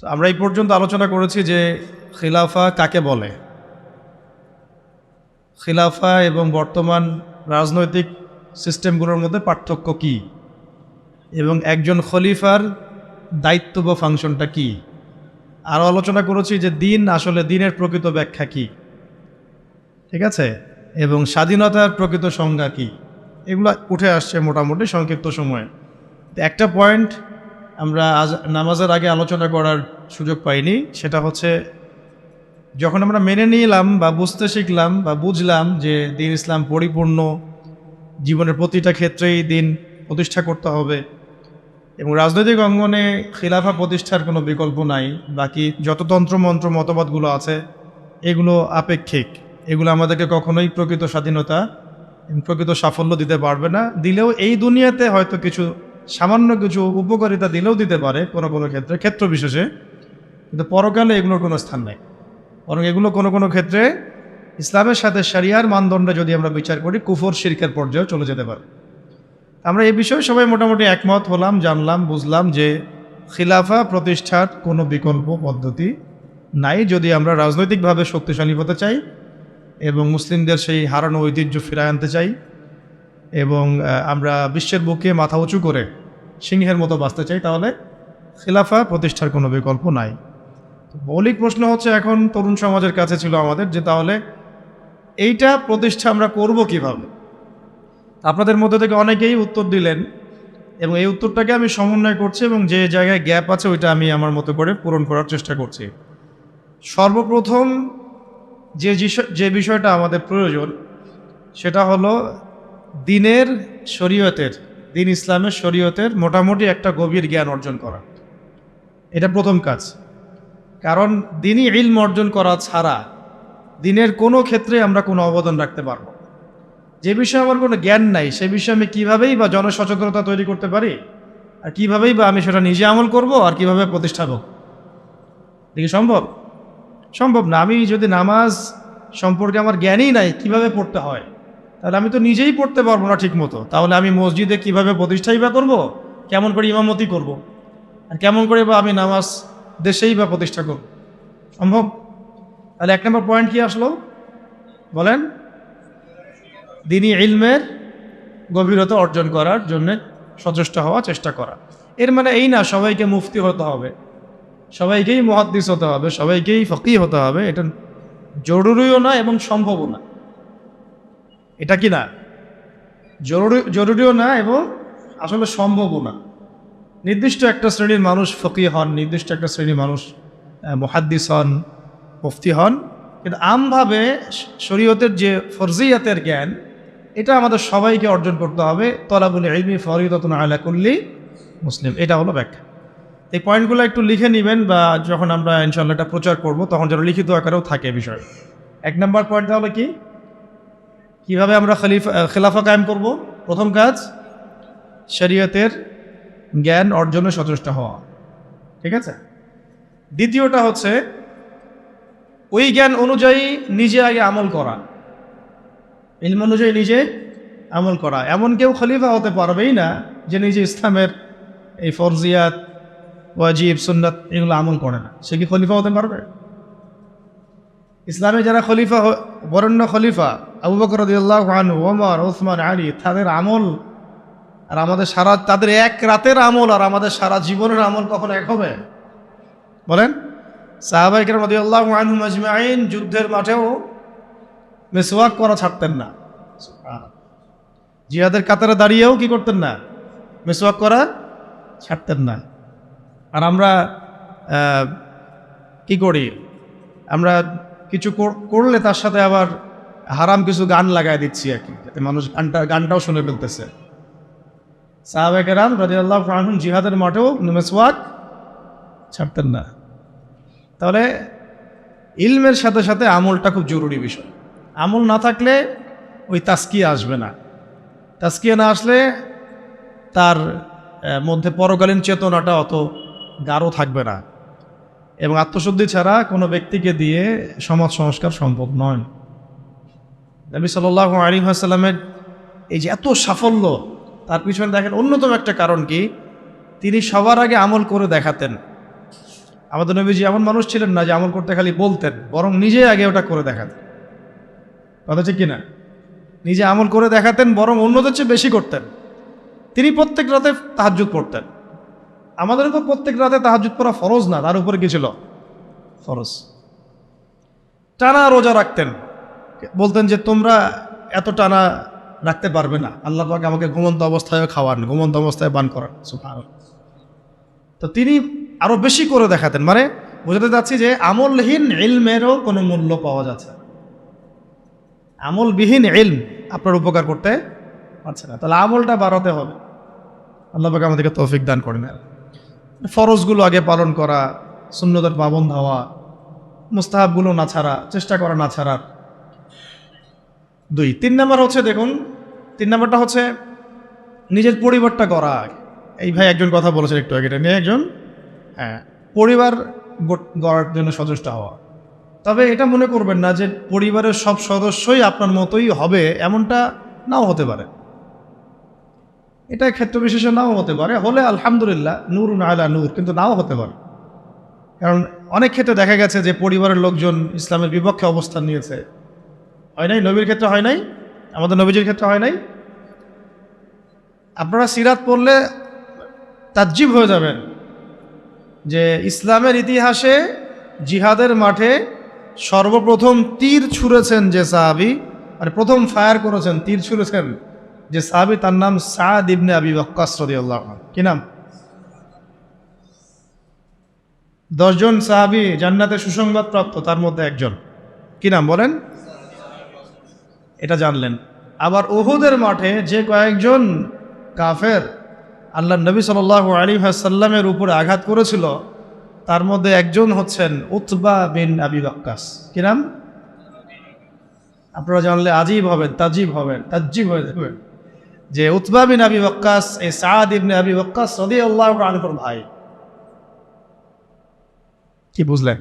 তো আমরা এই পর্যন্ত আলোচনা করেছি যে খিলাফা কাকে বলে, খিলাফা এবং বর্তমান রাজনৈতিক সিস্টেমগুলোর মধ্যে পার্থক্য কি, এবং একজন খলিফার দায়িত্ব বা ফাংশনটা কি। আরও আলোচনা করেছি যে দিন আসলে দিনের প্রকৃত ব্যাখ্যা কি, ঠিক আছে, এবং স্বাধীনতার প্রকৃত সংজ্ঞা কি, এগুলো উঠে আসছে মোটামুটি সংক্ষিপ্ত সময়ে। একটা পয়েন্ট আমরা আজ নামাজের আগে আলোচনা করার সুযোগ পাইনি, সেটা হচ্ছে যখন আমরা মেনে নিলাম বা বুঝতে শিখলাম বা বুঝলাম যে দিন ইসলাম পরিপূর্ণ, জীবনের প্রতিটা ক্ষেত্রেই দিন প্রতিষ্ঠা করতে হবে এবং রাজনৈতিক অঙ্গনে খিলাফা প্রতিষ্ঠার কোনো বিকল্প নাই, বাকি যত তন্ত্রমন্ত্র মতবাদগুলো আছে এগুলো আপেক্ষিক, এগুলো আমাদেরকে কখনোই প্রকৃত স্বাধীনতা এবং প্রকৃত সাফল্য দিতে পারবে না। দিলেও এই দুনিয়াতে হয়তো কিছু সামান্য কিছু উপকারিতা দিলেও দিতে পারে কোনো কোনো ক্ষেত্রে, ক্ষেত্র বিশেষে, কিন্তু পরকালে এগুলোর কোনো স্থান নেই। বরং এগুলো কোনো কোনো ক্ষেত্রে ইসলামের সাথে শরিয়ার মানদণ্ডে যদি আমরা বিচার করি কুফর শিরকের পর্যায়েও চলে যেতে পারে। আমরা এই বিষয়ে সবাই মোটামুটি একমত হলাম, জানলাম, বুঝলাম যে খিলাফা প্রতিষ্ঠার কোনো বিকল্প পদ্ধতি নাই যদি আমরা রাজনৈতিকভাবে শক্তিশালী হতে চাই এবং মুসলিমদের সেই হারানো ঐতিহ্য ফিরায় আনতে চাই এবং আমরা বিশ্বের বুকে মাথা উঁচু করে সিংহের মতো বাঁচতে চাই, তাহলে খিলাফা প্রতিষ্ঠার কোনো বিকল্প নাই। মৌলিক প্রশ্ন হচ্ছে এখন তরুণ সমাজের কাছে ছিল আমাদের যে তাহলে এইটা প্রতিষ্ঠা আমরা করব কিভাবে। আপনাদের মধ্যে থেকে অনেকেই উত্তর দিলেন এবং এই উত্তরটাকে আমি সমন্বয় করছি এবং যে জায়গায় গ্যাপ আছে ওইটা আমি আমার মতো করে পূরণ করার চেষ্টা করছি। সর্বপ্রথম যে বিষয়টা আমাদের প্রয়োজন সেটা হলো দিনের শরীয়তের, দিন ইসলামের শরীয়তের মোটামুটি একটা গভীর জ্ঞান অর্জন করা। এটা প্রথম কাজ, কারণ দিনই ইলম অর্জন করা ছাড়া দিনের কোনো ক্ষেত্রে আমরা কোনো অবদান রাখতে পারবো। যে বিষয়ে আমার কোনো জ্ঞান নাই সে বিষয়ে আমি কীভাবেই বা জনসচেতনতা তৈরি করতে পারি, আর কীভাবেই বা আমি সেটা নিজে আমল করব, আর কীভাবে প্রতিষ্ঠা হোক, দেখি সম্ভব? সম্ভব না। আমি যদি নামাজ সম্পর্কে আমার জ্ঞানই নাই কিভাবে পড়তে হয়, তাহলে আমি তো নিজেই পড়তে পারবো না ঠিক মতো। তাহলে আমি মসজিদে কিভাবে প্রতিষ্ঠাই বা করবো, কেমন করে ইমামতি করব, আর কেমন করে বা আমি নামাজ দেশেই বা প্রতিষ্ঠা করব? সম্ভব? তাহলে এক নম্বর পয়েন্ট কি আসলো বলেন? দিনই ইলমের গভীরতা অর্জন করার জন্য সচেষ্ট হওয়া, চেষ্টা করা। এর মানে এই না সবাইকে মুফতি হতে হবে, সবাইকেই মুহাদ্দিস হতে হবে, সবাইকেই ফকিহ হতে হবে। এটা জরুরিও না এবং সম্ভবও না। এটা কি না? জরুরিও না এবং আসলে সম্ভবও না। নির্দিষ্ট একটা শ্রেণীর মানুষ ফকিহ হন, নির্দিষ্ট একটা শ্রেণীর মানুষ মুহাদ্দিস হন, মুফতি হন, কিন্তু আমভাবে শরীয়তের যে ফরজিয়াতের জ্ঞান এটা আমাদের সবাইকে অর্জন করতে হবে। তলাবুল ইলমি ফরিদাতুন আলা কুল্লি মুসলিম, এটা হলো ব্যাখ্যা। এই পয়েন্টগুলো একটু লিখে নেবেন, বা যখন আমরা ইনশাআল্লাহ এটা প্রচার করব তখন যেন লিখিত আকারেও থাকে বিষয়। এক নম্বর পয়েন্ট তাহলে কি, কিভাবে আমরা খেলাফা কায়েম করব? প্রথম কাজ শরীয়তের জ্ঞান অর্জনে সচেষ্ট হওয়া, ঠিক আছে। দ্বিতীয়টা হচ্ছে ওই জ্ঞান অনুযায়ী নিজে আগে আমল করা, ইলম অনুযায়ী নিজে আমল করা। এমন কেউ খলিফা হতে পারবেই না যে নিজে ইসলামের এই ফরজিয়াত, ওয়াজিব, সুন্নাত এগুলো আমল করে না। সে কি খলিফা হতে পারবে? ইসলামে যারা খলিফা, বরেণ্য খলিফা আবু বকর রাদিয়াল্লাহু আনহু, ওমর, ওসমান, আলী, তাদের আমল আর আমাদের তাদের এক রাতের আমল আর আমাদের সারা জীবনের আমল কখনো এক হবে? বলেন। সাহাবায়ে কেরাম রাদিয়াল্লাহু আনহুম আজমাইন যুদ্ধের মাঠেও মিসওয়াক করা ছাড়তেন না। জিহাদের কাতারে দাঁড়িয়েও কি করতেন না? মিসওয়াক করা ছাড়তেন না। আর আমরা কি করি? আমরা কিছু করলে তার সাথে আবার হারাম কিছু গান লাগাই দিচ্ছি আর কি, যাতে মানুষ গানটাও শুনে ফেলতেছে। সাহাবায়ে কেরাম রাদিয়াল্লাহু আনহুম জিহাদের মাঠেও মিসওয়াক ছাড়তেন না। তাহলে ইলমের সাথে সাথে আমলটা খুব জরুরি বিষয়। আমল না থাকলে ওই তাসকিয়া আসবে না। তাসকিয়া না আসলে তার মধ্যে পরকালীন চেতনাটা অত গাঢ় থাকবে না, এবং আত্মশুদ্ধি ছাড়া কোনো ব্যক্তিকে দিয়ে সমাজ সংস্কার সম্ভব নয়। নবী সাল্লাল্লাহু আলাইহি ওয়াসাল্লামের এই যে এত সাফল্য, তার পিছনে দেখেন অন্যতম একটা কারণ কি, তিনি সবার আগে আমল করে দেখাতেন। আমাদের নবীজি এমন মানুষ ছিলেন না যে আমল করতে খালি বলতেন, বরং নিজে আগে ওটা করে দেখাতেন। কথা ঠিক কিনা? নিজে আমল করে দেখাতেন, বরং অন্যদের চেয়ে বেশি করতেন। তিনি প্রত্যেক রাতে তাহাজ্জুদ পড়তেন। আমাদের উপর প্রত্যেক রাতে তাহাজ্জুদ পড়া ফরজ না, তার উপরে কি ছিল? ফরজ। টানা রোজা রাখতেন, বলতেন যে তোমরা এত টানা রাখতে পারবে না, আল্লাহ পাক আমাকে ঘুমন্ত অবস্থায় খাওয়ান, ঘুমন্ত অবস্থায় পান করান। সুবহানাল্লাহ। তো তিনি আরো বেশি করে দেখাতেন। মানে বোঝাতে চাচ্ছি যে আমলহীন ইলমেরও কোনো মূল্য পাওয়া যাচ্ছে না। আমলবিহীন ইলম আপনার উপকার করতে পারছে না, তাহলে আমলটা বাড়াতে হবে। আল্লাহ পাক আমাদেরকে তৌফিক দান করেন। ফরজগুলো আগে পালন করা, সুন্নতের পাবন্দ হওয়া, মুস্তাহাবগুলো না ছাড়া, চেষ্টা করা না ছাড়া। 2 3 নাম্বার হচ্ছে, দেখুন 3 নাম্বারটা হচ্ছে নিজের পরিবারটা করা। এই ভাই একজন কথা বলেছেন একটু আগে, এটা নিয়ে একজন, পরিবার গড়ার জন্য সচেষ্ট হওয়া। তবে এটা মনে করবেন না যে পরিবারের সব সদস্যই আপনার মতোই হবে, এমনটা নাও হতে পারে। এটা ক্ষেত্র বিশেষে নাও হতে পারে, হলে আলহামদুলিল্লাহ, নূরুন আলা নূর, কিন্তু নাও হতে পারে। কারণ অনেক ক্ষেত্রে দেখা গেছে যে পরিবারের লোকজন ইসলামের বিপক্ষে অবস্থান নিয়েছে। হয় নাই? নবীর ক্ষেত্রে হয় নাই? আমাদের নবীজির ক্ষেত্রে হয় নাই? আপনারা সিরাত পড়লে তাজ্জিব হয়ে যাবেন যে ইসলামের ইতিহাসে জিহাদের মাঠে সর্বপ্রথম তীর ছুঁড়েছেন যে সাহাবী, আর প্রথম ফায়ার করেছেন, তীর ছুঁড়েছেন যে সাহাবী, তার নাম সাদ ইবনে আবি ওয়াক্কাস রাদিয়াল্লাহু আনহু। কি নাম? 10 জন সাহাবী জান্নাতের সুসংবাদ প্রাপ্ত, তার মধ্যে একজন। কি নাম বলেন? এটা জানলেন। আবার উহুদের মাঠে যে কয়েকজন কাফের আল্লাহ নবী সাল্লাল্লাহু আলাইহি ওয়াসাল্লামের উপরে আঘাত করেছিল, তার মধ্যে একজন হচ্ছেন উতবা বিন আবি ওয়াক্কাস। কি নাম? আপনারা জানলে আজীব হবেন, তাজিব হবেন, তাজ্জিব হয়ে যাবেন যে উতবা বিন আবি ওয়াক্কাস এই সাদ ইবনে আবি ওয়াক্কাস রাদিয়াল্লাহু আনহুর ভাই। কি বুঝলেন?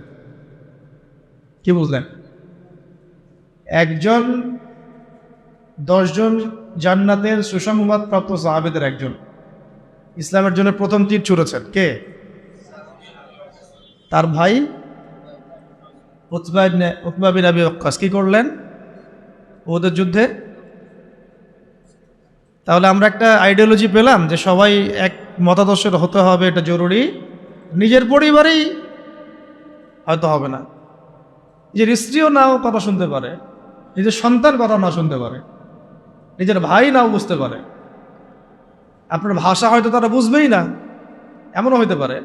কি বুঝলেন? একজন 10 জন জান্নাতের সুসংবাদ প্রাপ্ত সাহাবীদের একজন, ইসলামের জন্য প্রথম তীর ছুঁড়েছেন কে? তার ভাই উতবা বিন আবি ওয়াক্কাস। কি করলেন ওদের যুদ্ধে? তাহলে আমরা একটা আইডিওলজি পেলাম যে সবাই এক মতাদর্শের হতে হবে, এটা জরুরি। নিজের পরিবারেই হয়তো হবে না, নিজের স্ত্রীও নাও কথা শুনতে পারে, নিজের সন্তান কথা না শুনতে পারে, নিজের ভাই নাও বুঝতে পারে, আপনার ভাষা হয়তো তারা বুঝবেই না, এমনও হইতে পারে।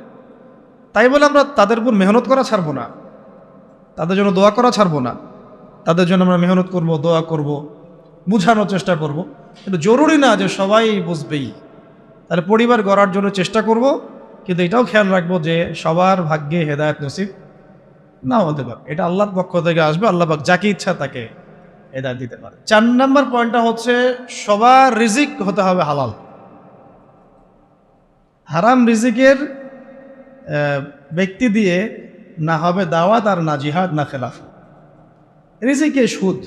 তাই বলে আমরা তাদের উপর মেহনত করা ছাড়বো না, তাদের জন্য দোয়া করা ছাড়বো না। তাদের জন্য আমরা মেহনত করব, দোয়া করব, বুঝানোর চেষ্টা করব। কিন্তু জরুরি না যে সবাই বুঝবেই। তাহলে পরিবার গড়ার জন্য চেষ্টা করব, কিন্তু এটাও খেয়াল রাখবো যে সবার ভাগ্যে হেদায়েত নসিব নাও হতে পারে। এটা আল্লাহর পক্ষ থেকে আসবে, আল্লাহ পাক যাকে ইচ্ছা তাকে হেদায়েত দিতে পারে। 4 নম্বর পয়েন্টটা হচ্ছে সবার রিজিক হতে হবে হালাল। হারাম রিজিকের ব্যক্তি দিয়ে না হবে দাওয়াত, আর না জিহাদ, না খেলাফ। রিজিকে সুদ,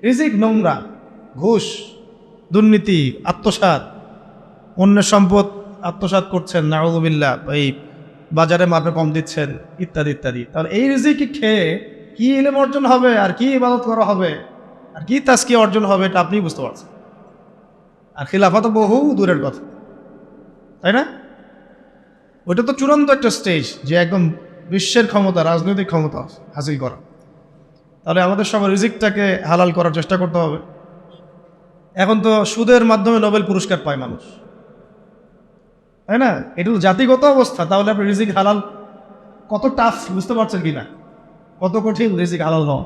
রিজিক নোংরা, ঘুষ, দুর্নীতি, আত্মসাৎ, অন্যের সম্পদ আত্মসাৎ করছেন, নাউযুবিল্লাহ, এই বাজারে মাপে কম দিচ্ছেন, ইত্যাদি ইত্যাদি। তাহলে এই রিজিক খেয়ে কি ইলম অর্জন হবে, আর কি ইবাদত করা হবে, আর কি তাজকিয়া অর্জন হবে, এটা আপনি বুঝতে পারছেন। আর খিলাফা তো বহু দূরের কথা, তাই না? ওইটা তো চূড়ান্ত একটা স্টেজ, যে একদম বিশ্বের ক্ষমতা, রাজনৈতিক ক্ষমতা হাসিল করা। তাহলে আমাদের সবার রিজিকটাকে হালাল করার চেষ্টা করতে হবে। এখন তো সুদের মাধ্যমে নোবেল পুরস্কার পায় মানুষ, তাই না? এটা তো জাতিগত অবস্থা। তাহলে আপনি রিজিক হালাল কত টাফ বুঝতে পারছেন কিনা, কত কঠিন রিজিক হালাল হওয়া।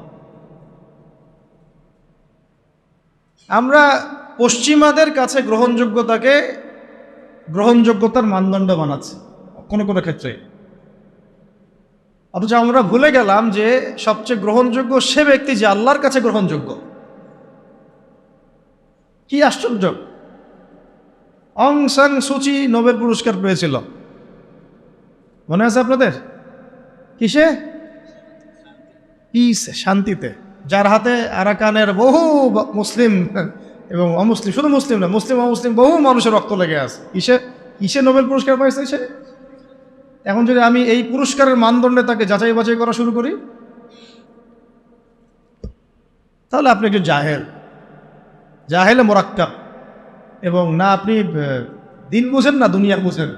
আমরা পশ্চিমাদের কাছে গ্রহণযোগ্যতার মানদণ্ড বানাচ্ছি কোনো কোনো ক্ষেত্রে, অথচ আমরা ভুলে গেলাম যে সবচেয়ে গ্রহণযোগ্য সে ব্যক্তি যে আল্লাহর কাছে গ্রহণযোগ্য। কি আশ্চর্য! অং সান সুচি নোবেল পুরস্কার পেয়েছিল, মনে আছে আপনাদের? কিসে? পিস, শান্তিতে। যার হাতে আরাকানের বহু মুসলিম এবং অমুসলিম, শুধু মুসলিম না, মুসলিম অমুসলিম বহু মানুষের রক্ত লেগে আছে। কিসে নোবেল পুরস্কার পাইছে সে? এখন যদি আমি এই পুরস্কারের মানদণ্ডে তাকে যাচাই বাছাই করা শুরু করি, তাহলে আপনি একজন জাহেলে মোরাক্কাব, এবং না আপনি দিন বুঝেন না দুনিয়া বুঝেন,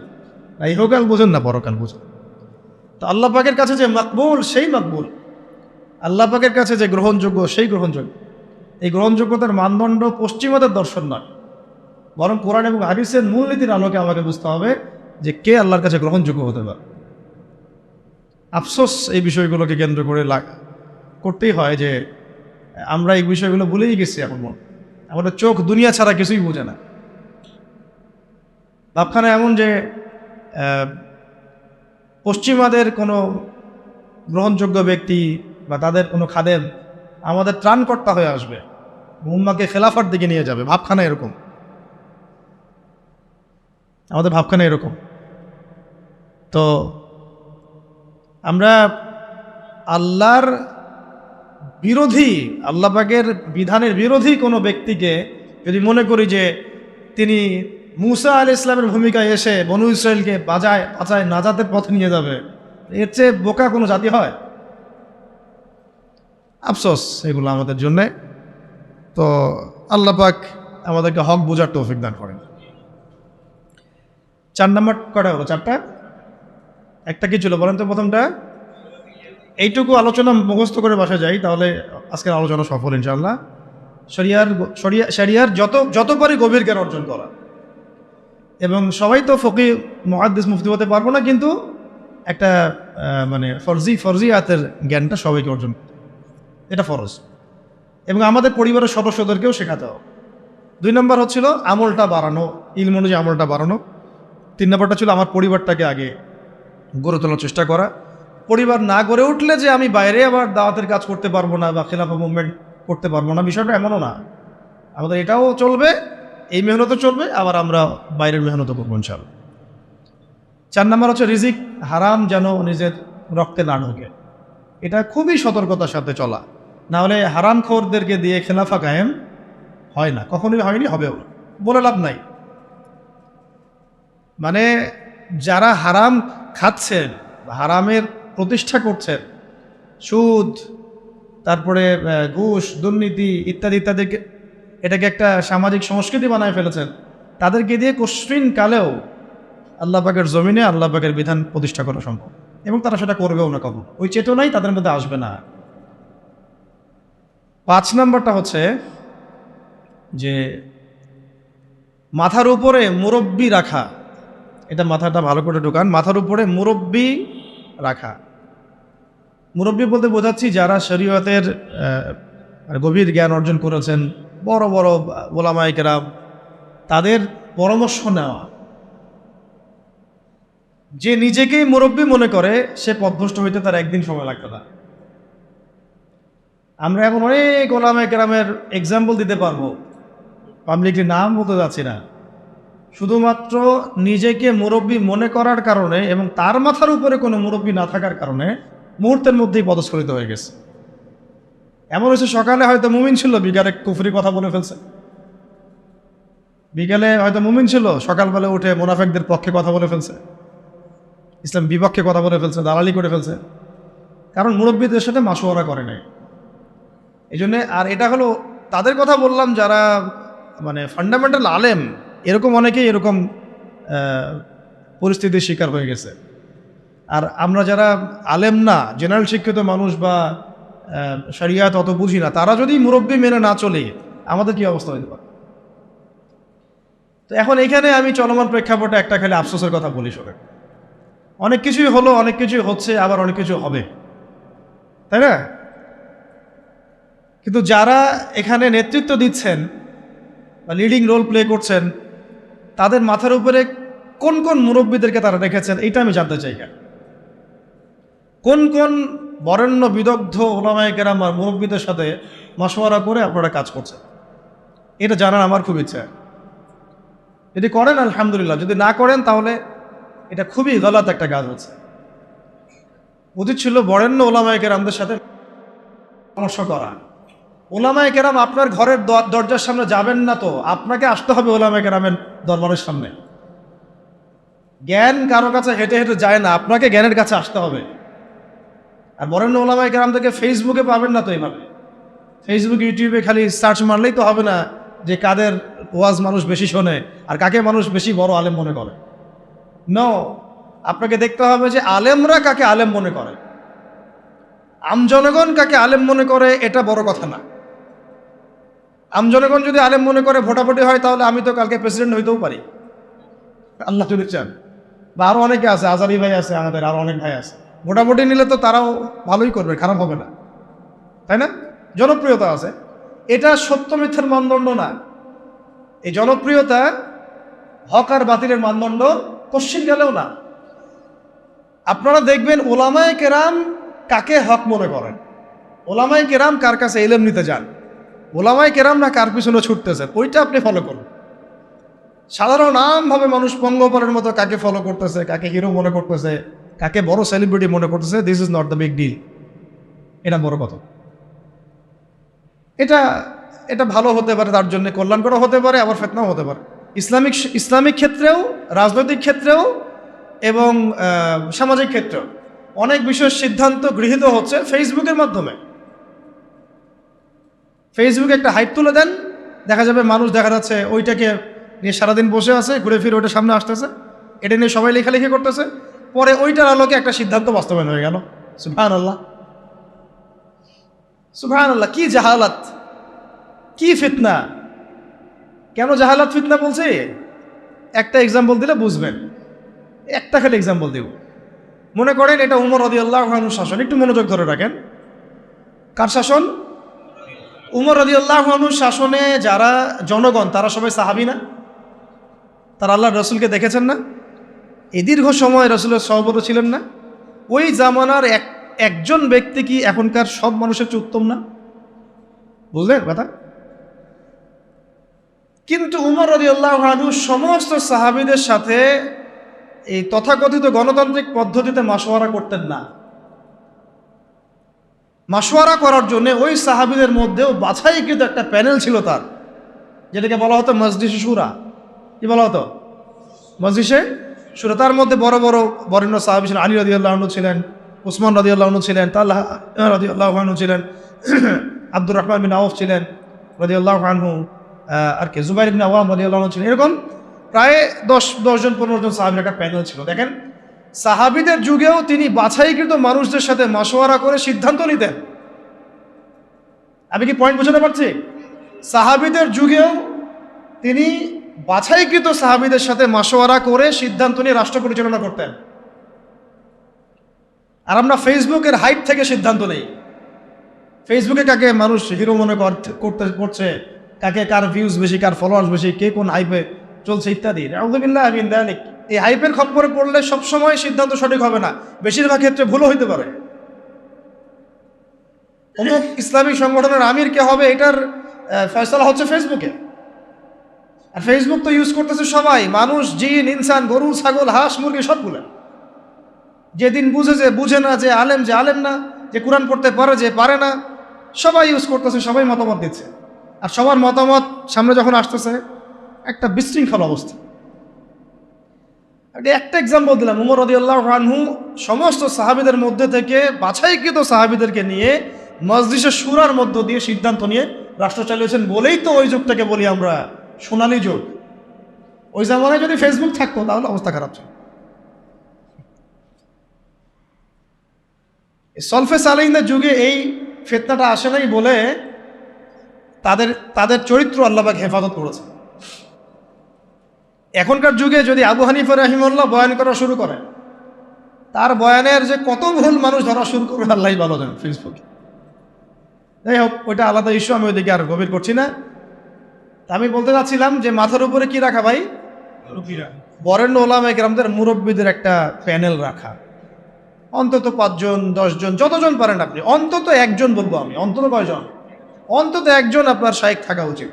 না ইহকাল বুঝেন না পরকাল বুঝেন। তো আল্লাহ পাকের কাছে যে মকবুল সেই মকবুল, আল্লাহ পাকের কাছে যে গ্রহণযোগ্য সেই গ্রহণযোগ্য। এই গ্রহণযোগ্যতার মানদণ্ড পশ্চিমাদের দর্শন নয়, বরং কোরআন এবং হাদিসের মূলনীতির আলোকে আমাকে বুঝতে হবে যে কে আল্লাহর কাছে গ্রহণযোগ্য হতে পারে। আফসোস এই বিষয়গুলোকে কেন্দ্র করে করতেই হয় যে আমরা এই বিষয়গুলো ভুলেই গেছি। এখন আমাদের চোখ দুনিয়া ছাড়া কিছুই বোঝে না। ভাবখানা এমন যে পশ্চিমাদের কোনো গ্রহণযোগ্য ব্যক্তি বা তাদের কোনো খাদেম আমাদের ত্রাণকর্তা হয়ে আসবে, উম্মাকে খেলাফার দিকে নিয়ে যাবে, ভাবখানা এরকম, আমাদের ভাবখানা এরকম। তো আমরা আল্লাহর বিরোধী, আল্লাহ পাকের বিধানের বিরোধী কোনো ব্যক্তিকে যদি মনে করি যে তিনি মুসা আলাইহিস ইসলামের ভূমিকায় এসে বনু ইসরায়েলকে বাঁচায় নাজাতের পথে নিয়ে যাবে, এর চেয়ে বোকা কোনো জাতি হয়? আফসোস এগুলো আমাদের জন্যে। তো আল্লাহ পাক আমাদেরকে হক বোঝার তৌফিক দান করেন। 4 নম্বর কটা হলো? 4টা। একটা কি ছিল বলেন তো? প্রথমটা এইটুকু আলোচনা মুখস্থ করে বসা যায়, তাহলে আজকের আলোচনা সফল ইনশাআল্লাহ। শরিয়ার যত পারি গভীর জ্ঞান অর্জন করা, এবং সবাই তো ফকি মুহাদ্দিস মুফতি হতে পারবো না, কিন্তু একটা মানে ফরজিয়াতের জ্ঞানটা সবাইকে অর্জন করতে, এটা ফরজ, এবং আমাদের পরিবারের সদস্যদেরকেও শেখাতে হবে। 2 নম্বর হচ্ছিল আমলটা বাড়ানো, ইলম অনুযায়ী আমলটা বাড়ানো। 3 নম্বরটা ছিল আমার পরিবারটাকে আগে গড়ে তোলার চেষ্টা করা। পরিবার না গড়ে উঠলে যে আমি বাইরে আবার দাওয়াতের কাজ করতে পারবো না বা খেলাফা মুভমেন্ট করতে পারবো না, বিষয়টা এমনও না। আমাদের এটাও চলবে, এই মেহনতও চলবে, আবার আমরা বাইরের মেহনতও করবো ইনশাআল্লাহ। 4 নম্বর হচ্ছে রিজিক হারাম যেন নিজের রক্তে না ঢোকে, এটা খুবই সতর্কতার সাথে চলা, না হলে হারামখোরদেরকে দিয়ে খেলাফা কায়েম হয় না, কখনোই হয়নি, হবেও না, বলে লাভ নাই। মানে যারা হারাম খাচ্ছেন, হারামের প্রতিষ্ঠা করছেন, সুদ, তারপরে ঘুষ, দুর্নীতি ইত্যাদি ইত্যাদিকে এটাকে একটা সামাজিক সংস্কৃতি বানায় ফেলেছেন, তাদেরকে দিয়ে কশফিন কালেও আল্লাহ পাকের জমিনে আল্লাহ পাকের বিধান প্রতিষ্ঠা করা সম্ভব, এবং তারা সেটা করবেও না কখনো, ওই চেতনাই তাদের মধ্যে আসবে না। 5 নম্বরটা হচ্ছে যে মাথার উপরে মুরব্বি রাখা, এটা মাথাটা ভালো করে ঢোকান, মাথার উপরে মুরব্বি রাখা। মুরব্বি বলতে বোঝাচ্ছি যারা শরীয়তের গভীর জ্ঞান অর্জন করেছেন, বড় বড় ওলামায়ে কেরাম, তাদের পরামর্শ নেওয়া। যে নিজেকেই মুরব্বি মনে করে সে পথভ্রষ্ট হইতে তার একদিন সময় লাগবে না। আমরা এখন অনেক ওলামায়ে কেরামের এক্সাম্পল দিতে পারবো, পাবলিকলি নাম বলতে যাচ্ছি না, শুধুমাত্র নিজেকে মুরব্বি মনে করার কারণে এবং তার মাথার উপরে কোনো মুরব্বি না থাকার কারণে মুহূর্তের মধ্যেই পদস্খলিত হয়ে গেছে। এমন হয়েছে সকালে হয়তো মুমিন ছিল, বিকালে কুফরি কথা বলে ফেলছে, বিকালে হয়তো মুমিন ছিল, সকালবেলা উঠে মুনাফিকদের পক্ষে কথা বলে ফেলছে, ইসলাম বিপক্ষে কথা বলে ফেলছে, দালালি করে ফেলছে, কারণ মুরব্বীদের সাথে মাশওয়ারা করে নাই। এই জন্যে, আর এটা হলো তাদের কথা বললাম যারা মানে ফান্ডামেন্টাল আলেম, এরকম অনেকেই এরকম পরিস্থিতির শিকার হয়ে গেছে। আর আমরা যারা আলেম না, জেনারেল শিক্ষিত মানুষ বা শরিয়াত অত বুঝি না, তারা যদি মুরব্বি মেনে না চলে আমাদের কি অবস্থা হতে পারে? তো এখন এখানে আমি চলমান প্রেক্ষাপটে একটা খালি আফসোসের কথা বলি, শোনেন, অনেক কিছুই হলো, অনেক কিছুই হচ্ছে, আবার অনেক কিছু হবে, তাই না? কিন্তু যারা এখানে নেতৃত্ব দিচ্ছেন বা লিডিং রোল প্লে করছেন, তাদের মাথার উপরে কোন কোন মুরব্বীদেরকে তারা রেখেছেন, এটা আমি জানতে চাই। কোন কোন বরেণ্য বিদগ্ধ ওলামায়ে কেরাম আর মুরব্বীদের সাথে মাশওয়ারা করে আপনারা কাজ করছেন, এটা জানার আমার খুব ইচ্ছা। যদি করেন আলহামদুলিল্লাহ, যদি না করেন তাহলে এটা খুবই গলত একটা কাজ হচ্ছে। উচিত ছিল বরেণ্য ওলামায়ে কেরামদের সাথে পরামর্শ করা। ওলামায়ে কেরাম আপনার ঘরের দরজার সামনে যাবেন না, তো আপনাকে আসতে হবে ওলামায়ে কেরামের দরবারের সামনে। জ্ঞান কারো কাছে হেঁটে হেঁটে যায় না, আপনাকে জ্ঞানের কাছে আসতে হবে। আর বরেণ্য ওলামায়ে কেরাম থেকে ফেসবুকে পাবেন না তো এইভাবে। ফেসবুক ইউটিউবে খালি সার্চ মারলেই তো হবে না যে কাদের ওয়াজ মানুষ বেশি শোনে আর কাকে মানুষ বেশি বড় আলেম মনে করে। নো, আপনাকে দেখতে হবে যে আলেমরা কাকে আলেম মনে করে, আমজনগণ কাকে আলেম মনে করে, এটা বড় কথা না। আমজনগণ যদি আলেম মনে করে ভোটাভুটি হয়, তাহলে আমি তো কালকে প্রেসিডেন্ট হইতেও পারি, আল্লাহ যদি চান। বা আরও অনেকে আছে, আজারি ভাই আছে, আমাদের আরও অনেক ভাই আছে, ভোটাভুটি নিলে তো তারাও ভালোই করবে, খারাপ হবে না, তাই না? জনপ্রিয়তা আছে, এটা সত্য মিথ্যার মানদণ্ড না। এই জনপ্রিয়তা হক আর বাতিলের মানদণ্ড কোশ্চিন গেলেও না। আপনারা দেখবেন ওলামায়ে কেরাম কাকে হক মনে করেন, ওলামায়ে কেরাম কার কাছে ইলম নিতে যান, ওলামায়ে কেরাম না কার পিছনে ছুটতেছে, ওইটা আপনি ফলো করুন। সাধারণ আমভাবে মানুষ পঙ্গপালের মতো কাকে ফলো করতেছে, কাকে হিরো মনে করতেছে, কাকে বড় সেলিব্রিটি মনে করতেছে, this is not the big deal. এটা বড় কথা। এটা এটা ভালো হতে পারে, তার জন্য কল্যাণকর হতে পারে, আবার ফিতনাও হতে পারে। ইসলামিক ক্ষেত্রেও, রাজনৈতিক ক্ষেত্রেও এবং সামাজিক ক্ষেত্রেও অনেক বিষয়ের সিদ্ধান্ত গৃহীত হচ্ছে ফেসবুকের মাধ্যমে। ফেসবুকে একটা হাইপ তুলে দেন, দেখা যাবে মানুষ দেখা যাচ্ছে ওইটাকে নিয়ে সারাদিন বসে আছে, ঘুরে ফিরে ওইটা সামনে আসতেছে, এটা নিয়ে সবাই লেখালেখি করতেছে, পরে ওইটার আলোকে একটা সিদ্ধান্ত বাস্তবায়ন হয়ে গেল। সুবহানাল্লাহ, সুবহানাল্লাহ, কি জাহালাত, কি ফিতনা! কেন জাহালাত ফিতনা বলছে? একটা এক্সাম্পল দিলে বুঝবেন, একটা খালি এক্সাম্পল দিব। মনে করেন এটা উমর রাদিয়াল্লাহু আনহুর শাসন, একটু মনোযোগ ধরে রাখেন। কার শাসন? উমর রাদিয়াল্লাহু আনহুর শাসনে যারা জনগণ, তারা সবাই সাহাবী না? তারা আল্লাহর রসুলকে দেখেছেন না? এই দীর্ঘ সময় রসুলের সহবত ছিলেন না? ওই জামানার একজন ব্যক্তি কি এখনকার সব মানুষের চেয়ে উত্তম না? বুঝলেন কথা? কিন্তু উমর রাদিয়াল্লাহু আনহু সমস্ত সাহাবীদের সাথে এই তথাকথিত গণতান্ত্রিক পদ্ধতিতে মাশওয়ারা করতেন না। মাশওয়ারা করার জন্য ওই সাহাবীদের মধ্যেও বাছাইকৃত একটা প্যানেল ছিল তার, যেটাকে বলা হতো মজলিসে শুরা। কি বলা হতো? মজলিসে শুরা। তার মধ্যে বড় বড় বরেণ্য সাহাবী ছিলেন, আলী রাদিয়াল্লাহু আনহু ছিলেন, উসমান রাদিয়াল্লাহু আনহু ছিলেন, তালহা রাদিয়াল্লাহু আনহু ছিলেন, আব্দুর রহমান বিন আউফ ছিলেন রাদিয়াল্লাহু আনহু, আর কে জুবাইর ইবনে আওয়াম রাদিয়াল্লাহু আনহু ছিলেন। এরকম প্রায় 10 জন 15 জন সাহাবীর একটা প্যানেল ছিল। দেখেন, সাহাবীদের যুগেও তিনি বাছাইকৃত মানুষদের সাথে মাশওয়ারা করে সিদ্ধান্ত নিতেন। আমি কি পয়েন্ট বোঝাতে পারছি? সাহাবীদের যুগেও তিনি বাছাইকৃত সাহাবীদের সাথে মাশওয়ারা করে সিদ্ধান্ত নিয়ে রাষ্ট্র পরিচালনা করতেন। আর আমরা ফেসবুকের হাইপ থেকে সিদ্ধান্ত নেই। ফেসবুকে কাকে মানুষ হিরো মনে করছে, কাকে কার ভিউজ বেশি, কার ফলোয়ার্স বেশি, কে কোন হাইপে চলছে ইত্যাদি। আউযুবিল্লাহি মিন যালিক। এই হাইপের খপ্পরে পড়লে সবসময় সিদ্ধান্ত সঠিক হবে না, বেশিরভাগ ক্ষেত্রে ভুলও হইতে পারে। অমুক ইসলামিক সংগঠনের আমির কে হবে, এটার ফয়সালা হচ্ছে ফেসবুকে। আর ফেসবুক তো ইউজ করতেছে সবাই, মানুষ, জিন, ইনসান, গরু, ছাগল, হাঁস, মুরগি সবগুলো। যেদিন বুঝে না যে আলেম না, যে কোরআন পড়তে পারে, যে পারে না, সবাই ইউজ করতেছে, সবাই মতামত দিচ্ছে। আর সবার মতামত সামনে যখন আসতেছে, একটা বিশৃঙ্খল অবস্থা। একটা এক্সাম্পল দিলাম, উমর রাদিয়াল্লাহু আনহু সমস্ত সাহাবীদের মধ্যে থেকে বাছাইকৃত সাহাবীদেরকে নিয়ে মজলিসে শুরার মধ্য দিয়ে সিদ্ধান্ত নিয়ে রাষ্ট্র চালিয়েছেন বলেই তো ওই যুগটাকে বলি আমরা সোনালী যুগ। ওই জামানায় যদি ফেসবুক থাকতো তাহলে অবস্থা খারাপ ছিল। সলফে সালেহিনদের যুগে এই ফিতনাটা আসে নাই বলে তাদের চরিত্র আল্লাহ পাক হেফাজত করেছে। এখনকার যুগে যদি আবু হানিফা রাহিমাহুল্লাহ বয়ান করা শুরু করে, তার বয়ানের যে কত ভুল মানুষ ধরা শুরু করবে আল্লাহই ভালো জানেন ফেসবুকে। যাই হোক, ওইটা আলাদা ইস্যু, আমি ওইদিকে আর গভীর করছি না। আমি বলতে চাচ্ছিলাম যে মাথার উপরে কি রাখা ভাই? বরেণ্য ওলামায়ে কেরামদের মুরব্বীদের একটা প্যানেল রাখা, অন্তত 5 জন 10 জন, যতজন পারেন আপনি, অন্তত একজন বলবো আমি, অন্তত কয়জন? অন্তত একজন আপনার শায়েখ থাকা উচিত,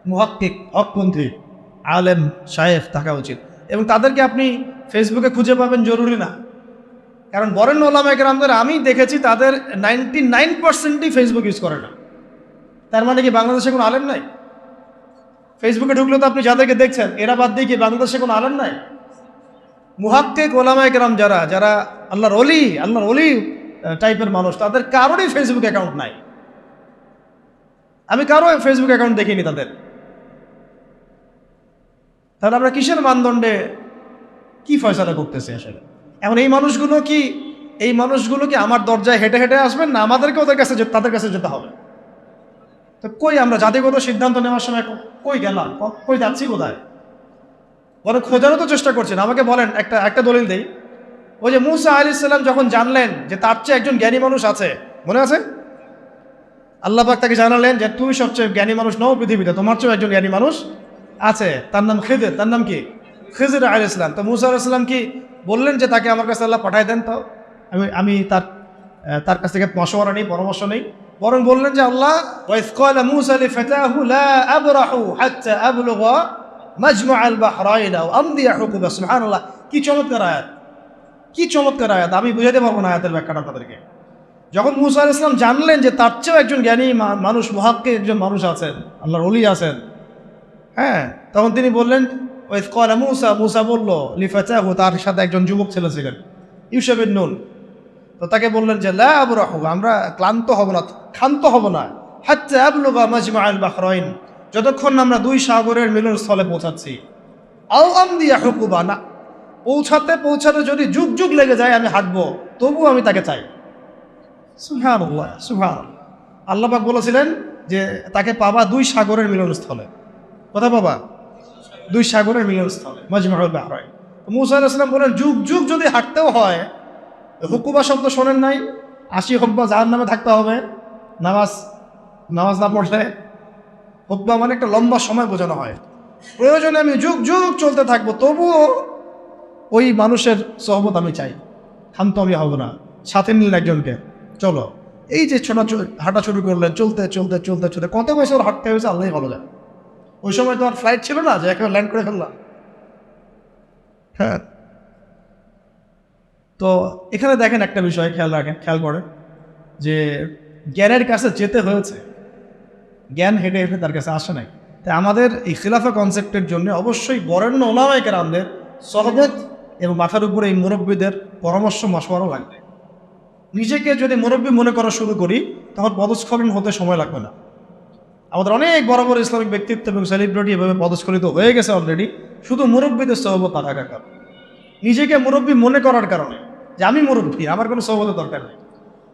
মুহাক্কিক, হকপন্থী আলেম শায়েখ থাকা উচিত। এবং তাদেরকে আপনি ফেসবুকে খুঁজে পাবেন জরুরি না, কারণ বরেণ্য ওলামায়ে কেরামদের আমি দেখেছি তাদের 99%ই ফেসবুক ইউজ করে না। তার মানে কি বাংলাদেশে কোনো আলেম নাই? ফেসবুকে ঢুকলে তো আপনি যাদেরকে দেখছেন এরা বাদ দিয়ে কি বাংলাদেশে কোনো আলেম নাই? মুহাক্কিক ওলামায়ে কেরাম যারা যারা আল্লাহর ওলি টাইপের মানুষ, তাদের কারোরই ফেসবুক অ্যাকাউন্ট নাই। আমি কারো ফেসবুক অ্যাকাউন্ট দেখিনি তাদের। তাহলে আমরা কিসের মানদণ্ডে কি ফয়সালা করতেছি আসলে? এখন এই মানুষগুলো কি আমার দরজায় হেঁটে হেঁটে আসবেন, না আমাদেরকে তাদের কাছে যেতে হবে? তো কই আমরা জাতিগত সিদ্ধান্ত নেওয়ার সময় কই গেলাম, কই যাচ্ছি, কোথায়? বরং খোঁজারও তো চেষ্টা করছেন। আমাকে বলেন, একটা দলিল দেই। ওই যে মূসা আলাইহিস সালাম যখন জানলেন যে তার চেয়ে একজন জ্ঞানী মানুষ আছে, মনে আছে? আল্লাহ পাক তাকে জানালেন যে তুমি সবচেয়ে জ্ঞানী মানুষ নও পৃথিবীতে, তোমার চেয়েও একজন জ্ঞানী মানুষ আছে, তার নাম খিদির। তার নাম কি? খিজির আলাইহিস সালাম। তো মূসা আলাইহিস সালাম কি বললেন যে তাকে আমার কাছে আল্লাহ পাঠায় দেন, তো আমি তার কাছ থেকে মশওয়ারা নেই, পরামর্শ নেই। বরং বললেন যে আল্লাহ ওয়াইজ ক্বালা মূসা লিফাতাহু লা আবরাহু হাত্তা আবলুগা মাজমাআল বাহরাইন আও আমদিয়া হুকুবা। সুবহানাল্লাহ, কি চমৎকার আয়াত, কি চমৎকার আয়াত! আমি বুঝাতে পারবো না আয়াতের ব্যাখ্যাটা আপনাদেরকে। যখন মূসা আলাইহিস সালাম জানলেন যে তার চেয়েও একজন জ্ঞানী মানুষ, মুহাক্কিক একজন মানুষ আছেন, আল্লাহর ওলি আছেন, হ্যাঁ, তখন তিনি বললেন ওয়াইজ ক্বালা মূসা বলল লিফাতাহু, তার সাথে একজন যুবক ছেলে ছিলেন, ইউশা বিন নুন। তো তাকে বললেন যে লা আবরাহু, আমরা ক্লান্ত হব না, ক্ষান্ত হব না, হাত্তা আবলুগা মাজমাআল বাহরাইন, যতক্ষণ আমরা দুই সাগরের মিলনস্থলে পৌঁছাচ্ছি। আও আমদিয়া হুকুবা, না পৌঁছাতে যদি যুগ যুগ লেগে যায় আমি হাঁটবো, তবু আমি তাকে চাই। সুবহানাল্লাহ, সুবহানাল্লাহ। আল্লাহ পাক বলেছিলেন যে তাকে পাবা দুই সাগরের মিলনস্থলে। কোথায় পাবা? দুই সাগরের মিলনস্থলে, মাজমাউল বাহরাইন। মূসা আলাইহিস সালাম বলেন যুগ যুগ যদি হাঁটতেও হয়, হুকুবা শব্দ শোনেন নাই? 80 হুকবা জাহান্নামে থাকতে হবে নামাজ না পড়লে। হুকবা মানে একটা লম্বা সময় বোঝানো হয়। প্রয়োজনে আমি যুগ যুগ চলতে থাকবো, তবুও ওই মানুষের সহবত আমি চাই, ক্ষান্ত আমি হব না। সাথে নিলেন একজনকে, চলো। এই যে হাঁটা শুরু করলেন, চলতে চলতে চলতে চলতে কত বছর হাঁটতে হয়েছে আল্লাহই ভালো যায়। ওই সময় তো আর ফ্লাইট ছিল না যে একেবারে ল্যান্ড করে ফেললাম। হ্যাঁ, তো এখানে দেখেন একটা বিষয় খেয়াল করেন যে জ্ঞানের কাছে যেতে হয়েছে, জ্ঞান হেঁটে হেঁটে তার কাছে আসে নাই। তাই আমাদের এই খিলাফা কনসেপ্টের জন্য অবশ্যই বরেণ্য ওলামায়ে কেরামদের সহবত এবং মাথার উপরে এই মুরব্বীদের পরামর্শ মশওয়ারাও লাগবে। নিজেকে যদি মুরব্বী মনে করা শুরু করি, তখন পদস্খলন হতে সময় লাগবে না। আমাদের অনেক বড় বড় ইসলামিক ব্যক্তিত্ব এবং সেলিব্রিটি এভাবে পদস্খলিত হয়ে গেছে অলরেডি, শুধু মুরব্বীদের সহবত না থাকার কারণে, নিজেকে মুরব্বী মনে করার কারণে যে আমি মুরব্বী, আমার কোনো সহবতের দরকার নেই।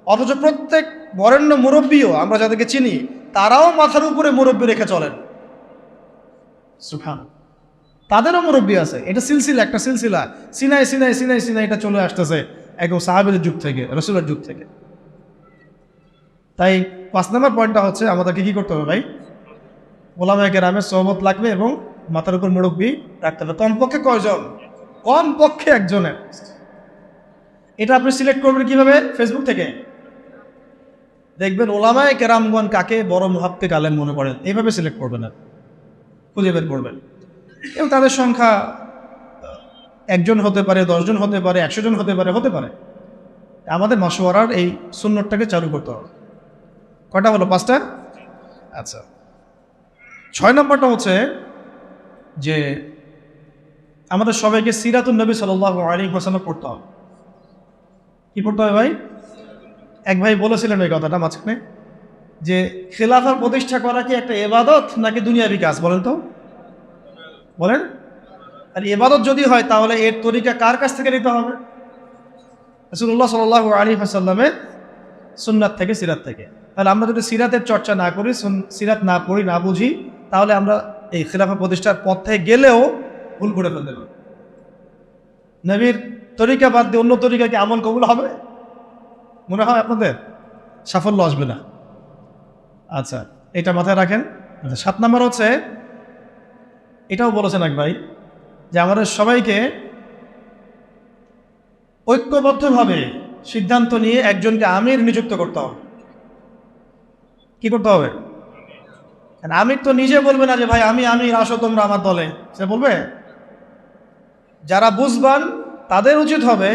অথচ প্রত্যেক বরেণ্য মুরব্বীও আমরা যাদেরকে চিনি, তারাও মাথার উপরে মুরব্বী রেখে চলেন। সুবহানাল্লাহ, তাদেরও মুরব্বী আছে। এটা সিলসিলা, একটা সিলসিলা, সিনাই এটা চলে আসতেছে একদম সাহাবীদের যুগ থেকে, রাসূলের যুগ থেকে। তাই 5 নম্বর পয়েন্টটা হচ্ছে আমাদেরকে কি করতে হবে ভাই? ওলামায়ে কেরামের সহবত লাগবে এবং মাথার উপর মুরব্বী রাখতে হবে। কমপক্ষে কয়জন? কমপক্ষে একজনের। এটা আপনি সিলেক্ট করবেন কিভাবে? ফেসবুক থেকে দেখবেন ওলামায়ে কেরামগণ কাকে বড় মুহাক্কিক আলেম মনে করেন, এইভাবে সিলেক্ট করবেন, আর খুঁজে বের করবেন। এবং তাদের সংখ্যা 1 জন হতে পারে, 10 জন হতে পারে, 100 জন হতে পারে। আমাদের মাশওয়ারার এই সুন্নতটাকে চালু করতে হবে। কয়টা হলো? 5টা। আচ্ছা, 6 নম্বরটা হচ্ছে যে আমাদের সবাইকে সিরাতুন নবী সাল্লাল্লাহু আলাইহি ওয়াসাল্লাম পড়তে হবে। কি পড়তে হবে ভাই? এক ভাই বলেছিলেন ওই কথাটা মাঝখানে, যে খেলাফা প্রতিষ্ঠা করা কি একটা ইবাদত নাকি দুনিয়াবি কাজ? বলেন তো, বলেন। আর ইবাদত যদি হয়, তাহলে এর তরিকা কার কাছ থেকে নিতে হবে? রাসূলুল্লাহ সাল্লাল্লাহু আলাইহি ওয়াসাল্লামের সুন্নাত থেকে, সিরাত থেকে। তাহলে আমরা যদি সিরাতের চর্চা না করি, সিরাত না পড়ি, না বুঝি, তাহলে আমরা এই খেলাফা প্রতিষ্ঠার পথে গেলেও ভুল করে ফেলতে পারি। নবীর তরিকা বাদ দিয়ে অন্য তরিকা কি আমল কবুল হবে? মনে হয় আপনাদের সাফল্য আসবে না। আচ্ছা, এটা মাথায় রাখেন। 7 নম্বর হচ্ছে, এটাও বলেছেন এক ভাই, যে আমাদের সবাইকে ঐক্যবদ্ধভাবে সিদ্ধান্ত নিয়ে একজনকে আমির নিযুক্ত করতে হবে। কি করতে হবে? আমির তো নিজে বলবে না যে ভাই আমি আসো তোমরা আমার দলে, সে বলবে। যারা বুঝবান তাদের উচিত হবে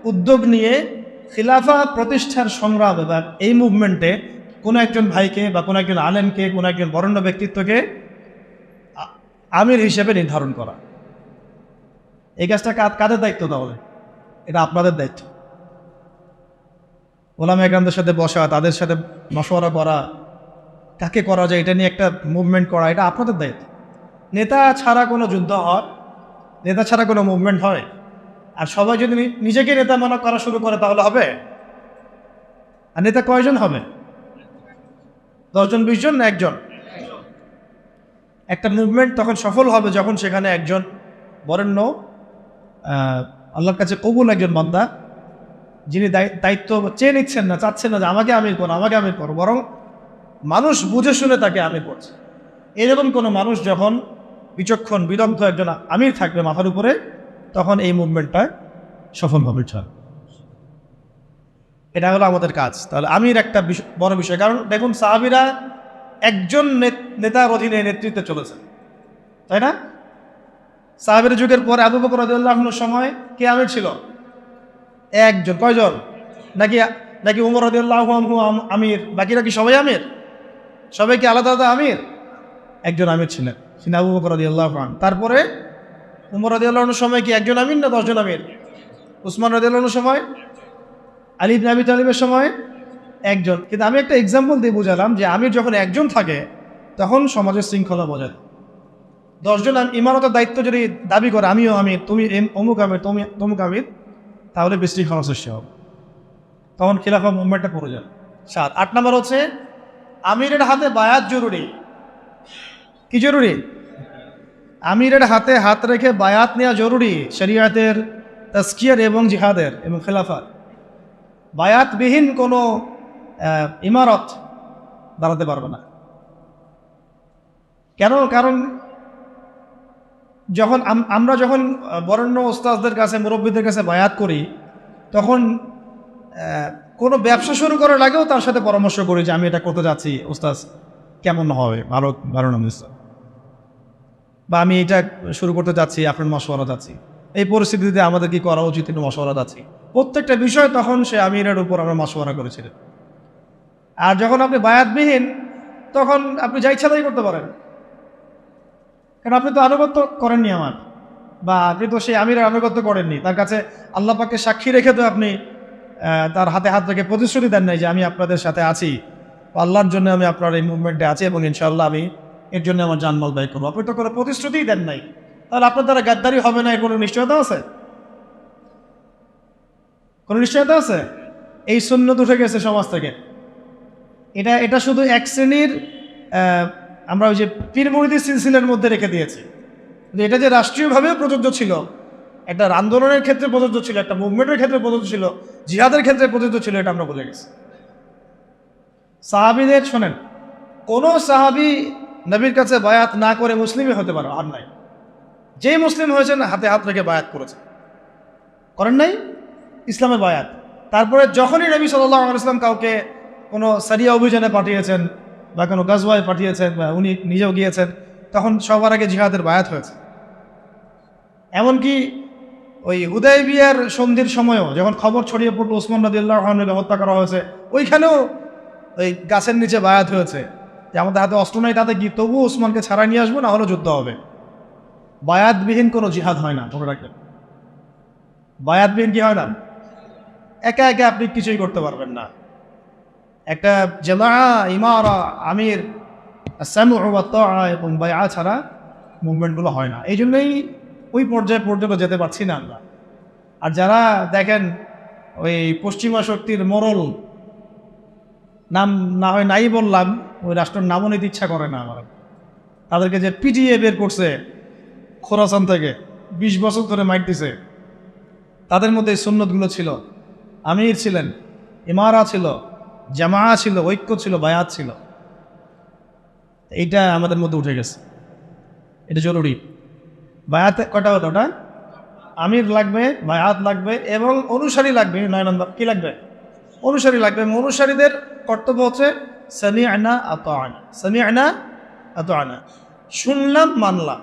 উদ্যোগ নিয়ে খিলাফা প্রতিষ্ঠার সংগ্রাম এবং এই মুভমেন্টে কোনো একজন ভাইকে বা কোনো একজন আলেমকে, কোনো একজন বরেণ্য ব্যক্তিত্বকে আমির হিসেবে নির্ধারণ করা। এই কাজটা কাদের দায়িত্ব তাহলে? এটা আপনাদের দায়িত্ব। ওলামা একরামদের সাথে বসা, তাদের সাথে মশওয়ারা করা, কাকে করা যায় এটা নিয়ে একটা মুভমেন্ট করা, এটা আপনাদের দায়িত্ব। নেতা ছাড়া কোনো যুদ্ধ হয়, নেতা ছাড়া কোনো মুভমেন্ট হয়? আর সবাই যদি নিজেকে নেতা মনে করা শুরু করে তাহলে হবে? আর নেতা কয়জন হবে? 10 জন 20 জন না একজন? একটা মুভমেন্ট তখন সফল হবে যখন সেখানে একজন বরেণ্য আল্লাহর কাছে কবুল একজন বান্দা, যিনি দায়িত্ব চেয়ে নিচ্ছেন না, চাচ্ছেন না যে আমাকে আমির করো, আমাকে আমির করো, বরং মানুষ বুঝে শুনে তাকে আমির করছে। এরকম কোনো মানুষ যখন বিচক্ষণ বিদগ্ধ একজন আমির থাকবে মাথার উপরে, তখন এই মুভমেন্টটা সফল হবে। এটা হলো আমাদের কাজ। তাহলে আমির একটা বড় বিষয়, কারণ দেখুন সাহাবীরা একজন নেতার অধীনে নেতৃত্বে চলেছে, তাই না? সাহাবীর যুগের পরে আবু বকর রাদিয়াল্লাহু আনহুর সময় কে আমির ছিল? একজন। কয়জন? নাকি উমর রাদিয়াল্লাহু আনহু আমির, বাকিরা কি সবাই আমির? সবাই কি আলাদা আলাদা আমির? একজন আমির ছিলেন, তিনি আবু বকর রাদিয়াল্লাহু আনহু। তারপরে উমর রাদিয়াল্লাহু আনহুর সময় কি একজন আমির না 10 জন আমির? উসমান রাদিয়াল্লাহু আনহুর সময়, আলী ইবনে আবি তালিবের সময় একজন। কিন্তু আমি একটা এক্সাম্পল দিয়ে বুঝালাম যে আমির যখন একজন থাকে তখন সমাজের শৃঙ্খলা বোঝায়। 10 জন ইমারতের দায়িত্ব যদি দাবি করে আমিও আমির, তুমি অমুক আমির, তুমি তমুক আমির, তাহলে বিশৃঙ্খলা সৃষ্টি হবে, তখন খিলাফা মুভমেন্টটা পড়ে যায়। 8 নম্বর হচ্ছে আমিরের হাতে বায়াত জরুরি। কি জরুরি? আমিরের হাতে হাত রেখে বায়াত নেওয়া জরুরি, শরিয়াতের, তাজকিয়ার এবং জিহাদের এবং খেলাফার। বায়াতবিহীন কোনো ইমারত দাঁড়াতে পারবে না। কেন? কারণ আমরা যখন বরেণ্য ওস্তাদদের কাছে, মুরব্বীদের কাছে বায়াত করি, তখন কোনো ব্যবসা শুরু করার আগেও তার সাথে পরামর্শ করি যে আমি এটা করতে যাচ্ছি, ওস্তাদ কেমন হবে, ভালো না মিস, বা আমি এটা শুরু করতে যাচ্ছি, আপনার মশওয়ারা যাচ্ছি, এই পরিস্থিতিতে আমাদের কি করা উচিত, একটু মশওয়ারা যাচ্ছি। প্রত্যেকটা বিষয় তখন সে আমিরের উপর আমরা মশওয়ারা করেছিলেন। আর যখন আপনি বায়াতবিহীন, তখন আপনি যা ইচ্ছা তাই করতে পারেন, কারণ আপনি তো আনুগত্য করেননি আমার, বা আপনি তো সেই আমিরের আনুগত্য করেননি। তার কাছে আল্লাহ পাককে সাক্ষী রেখে তো আপনি তার হাতে হাত রেখে প্রতিশ্রুতি দেন নাই যে আমি আপনাদের সাথে আছি, আল্লাহর জন্য আমি আপনার এই মুভমেন্টে আছি এবং ইনশাআল্লাহ আমি এর জন্য আমার জানমাল ব্যয় করবো। আপনি তো কোনো প্রতিশ্রুতিই দেন নাই, তাহলে আপনার দ্বারা গাদ্দারি হবে না, এর কোনো নিশ্চয়তা আছে? কোনো নিশ্চয়তা আছে? এই সুন্নত উঠে গেছে সমাজ থেকে। এটা শুধু এক শ্রেণীর আমরা ওই যে পীর মুরিদি সিলসিলার মধ্যে রেখে দিয়েছি। এটা যে রাষ্ট্রীয়ভাবেও প্রযোজ্য ছিল, একটা আন্দোলনের ক্ষেত্রে প্রযোজ্য ছিল, একটা মুভমেন্টের ক্ষেত্রে প্রযোজ্য ছিল, জিহাদের ক্ষেত্রে প্রযোজ্য ছিল, এটা আমরা ভুলে গেছি। সাহাবীদের শোনেন, কোনো সাহাবী নবীর কাছে বায়াত না করে মুসলিমই হতে পারে আর নাই। যেই মুসলিম হয়েছেন হাতে হাত রেখে বায়াত করেছেন, করেন নাই ইসলামের বায়াত। তারপরে যখনই নবী সাল্লাল্লাহু আলাইহি ওয়াসাল্লাম কাউকে কোনো সারিয়া অভিযানে পাঠিয়েছেন বা কোনো গাজওয়ায় পাঠিয়েছেন বা উনি নিজেও গিয়েছেন, তখন সবার আগে জিহাদের বায়াত হয়েছে। এমনকি ওই হুদায়বিয়ার সন্ধির সময়ও যখন খবর ছড়িয়ে পড়লো ওসমান রাদিয়াল্লাহু আনহুকে হত্যা করা হয়েছে, ওইখানেও ওই গাছের নিচে বায়াত হয়েছে যে আমাদের হাতে অস্ত্র নাই, তাতে কি তবু ওসমানকে ছাড়াই নিয়ে আসবো, না হলে যুদ্ধ হবে। বায়াতবিহীন কোনো জিহাদ হয় না, মনে রাখবেন। বায়াতবিহীন কি হয় না? একা একা আপনি কিছুই করতে পারবেন না। একটা জামা, ইমারা, আমির, সামউ ওয়া তাআ এবং বায়আ ছাড়া মুভমেন্টগুলো হয় না। এই জন্যই ওই পর্যায়ে পর্যন্ত যেতে পারছি না আমরা। আর যারা দেখেন ওই পশ্চিমা শক্তির মোড়ল, নাম না হয় নাই বললাম, ওই রাষ্ট্রের নামও নিতে ইচ্ছা করে না আমার, তাদেরকে যে পিটিএ বের করছে খোরাসান থেকে 20 বছর ধরে মাইট দিছে, তাদের মধ্যে এই সুন্নতগুলো ছিল। আমির ছিলেন, ইমারা ছিল, জামা ছিল, ঐক্য ছিল, বায়াত ছিল। এইটা আমাদের মধ্যে উঠে গেছে, এটা জরুরি। বায়াত কটা হতো? ওটা আমির লাগবে, বায়াত লাগবে এবং অনুসারী লাগবে। 9 নম্বর কি লাগবে? অনুসারী লাগবে। অনুসারীদের কর্তব্য হচ্ছে সামি'না আতা'না, সামি'না আতা'না, শুনলাম মানলাম,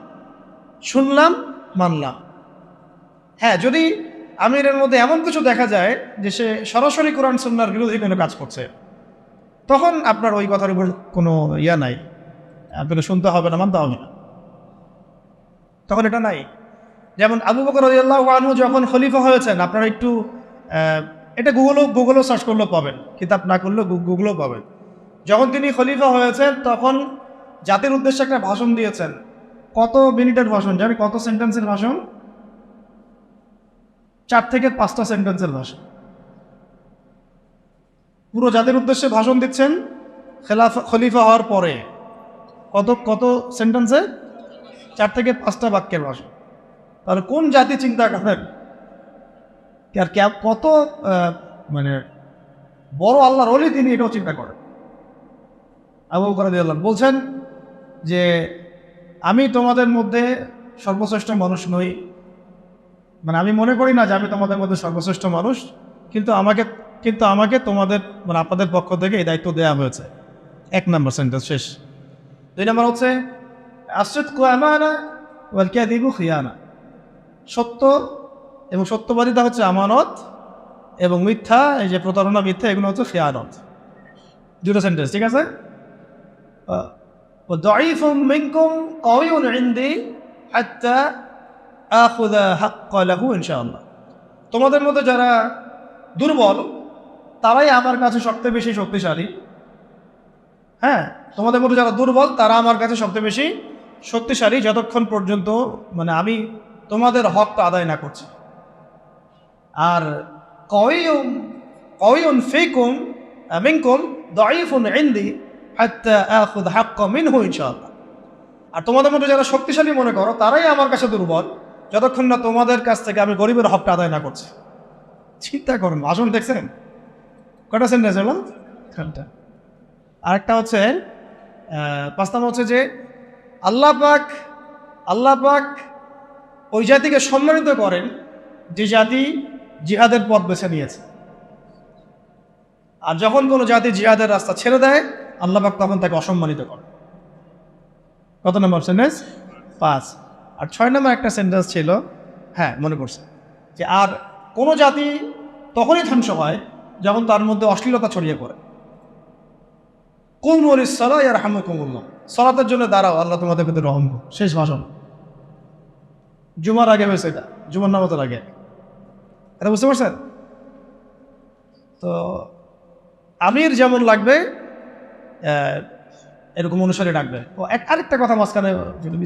শুনলাম মানলাম। হ্যাঁ, যদি আমিরের মধ্যে এমন কিছু দেখা যায় যে সে সরাসরি কোরআন সুন্নাহর বিরোধী কোনো কাজ করছে, তখন আপনার ওই কথার উপর কোনো ইয়া নাই, আপনাকে শুনতে হবে না, মানতে হবে না, তখন এটা নাই। যেমন আবু বকর রাদিয়াল্লাহু আনহু যখন খলিফা হয়েছেন, আপনারা একটু এটা গুগলও সার্চ করলেও পাবেন, কিতাব না করলেও গুগলও পাবেন। যখন তিনি খলিফা হয়েছেন তখন জাতির উদ্দেশ্যে একটা ভাষণ দিয়েছেন। কত মিনিটের ভাষণ জানি, কত সেন্টেন্সের ভাষণ? 4 থেকে 5টা সেন্টেন্সের ভাষণ। পুরো জাতির উদ্দেশ্যে ভাষণ দিচ্ছেন খলিফা হওয়ার পরে। কত সেন্টেন্সে? 4 থেকে 5টা বাক্যের ভাষণ। তাহলে কোন জাতি চিন্তা করেন, আর কত মানে বড় আল্লাহর ওলি তিনি, এটাও চিন্তা করেন। আবু বকর রাদিয়াল্লাহু আনহু বলছেন যে আমি তোমাদের মধ্যে সর্বশ্রেষ্ঠ মানুষ নই, মানে আমি মনে করি না যে আমি তোমাদের মধ্যে সর্বশ্রেষ্ঠ মানুষ, কিন্তু আমাকে তোমাদের মানে আপনাদের পক্ষ থেকে এই দায়িত্ব দেওয়া হয়েছে। 1 নম্বর সেন্টেন্স শেষ। 2 নম্বর হচ্ছে আসিদকু আমানা ওয়াল কাযিবু খিয়ানা, সত্য এবং সত্যবাদিতা হচ্ছে আমানত, এবং মিথ্যা, এই যে প্রতারণা, মিথ্যা, এগুলো হচ্ছে খিয়ানত। 2টা সেন্টেন্স, ঠিক আছে? দাঈফুম মিনকুম কাওয়িউন ইনদি হাত্তা আখুযা হাক্কা লাহু ইনশাআল্লাহ। তোমাদের মধ্যে যারা দুর্বল তারাই আমার কাছে সবচেয়ে বেশি শক্তিশালী। হ্যাঁ, তোমাদের মধ্যে যারা দুর্বল তারা আমার কাছে সবচেয়ে বেশি শক্তিশালী, যতক্ষণ পর্যন্ত মানে আমি তোমাদের হকটা আদায় না করছি। আর কাওয়িউন ফিকুম মিনকুম দাঈফুন ইনদি হাত্তা আখুযা হাক্কা মিনহু ইনশাআল্লাহ। আর তোমাদের মধ্যে যারা শক্তিশালী মনে করো তারাই আমার কাছে দুর্বল, যতক্ষণ না তোমাদের কাছ থেকে আমি গরিবের হকটা আদায় না করছি। চিন্তা করুন, ভাষণ দেখছেন? কটা সেন্টেন্স হলো? আরেকটা হচ্ছে 5 নম্বর হচ্ছে যে আল্লাহ পাক ওই জাতিকে সম্মানিত করেন যে জাতি জিহাদের পথ বেছে নিয়েছে। আর যখন কোনো জাতি জিহাদের রাস্তা ছেড়ে দেয়, আল্লাহ পাক তখন তাকে অসম্মানিত করেন। কত নম্বর সেন্টেন্স? 5। আর 6 নম্বর একটা সেন্টেন্স ছিল, হ্যাঁ মনে করছে, যে আর কোনো জাতি তখনই ধ্বংস হয় যখন তার মধ্যে অশ্লীলতা ছড়িয়ে পড়ে। কুমু লিস-সালাহ ইয়ারহামুকুমুল্লাহ, সালাতের জন্য দাঁড়াও, আল্লাহ তোমাদের প্রতি রহম করুন। শেষ ভাষণ। জুমার আগে হয়েছে, এটা জুমার নামাজের আগে। এটা বুঝতে পারছেন? তো আমির যেমন লাগবে এরকম অনুসারী ডাকবে। ও আরেকটা কথা মাঝখানে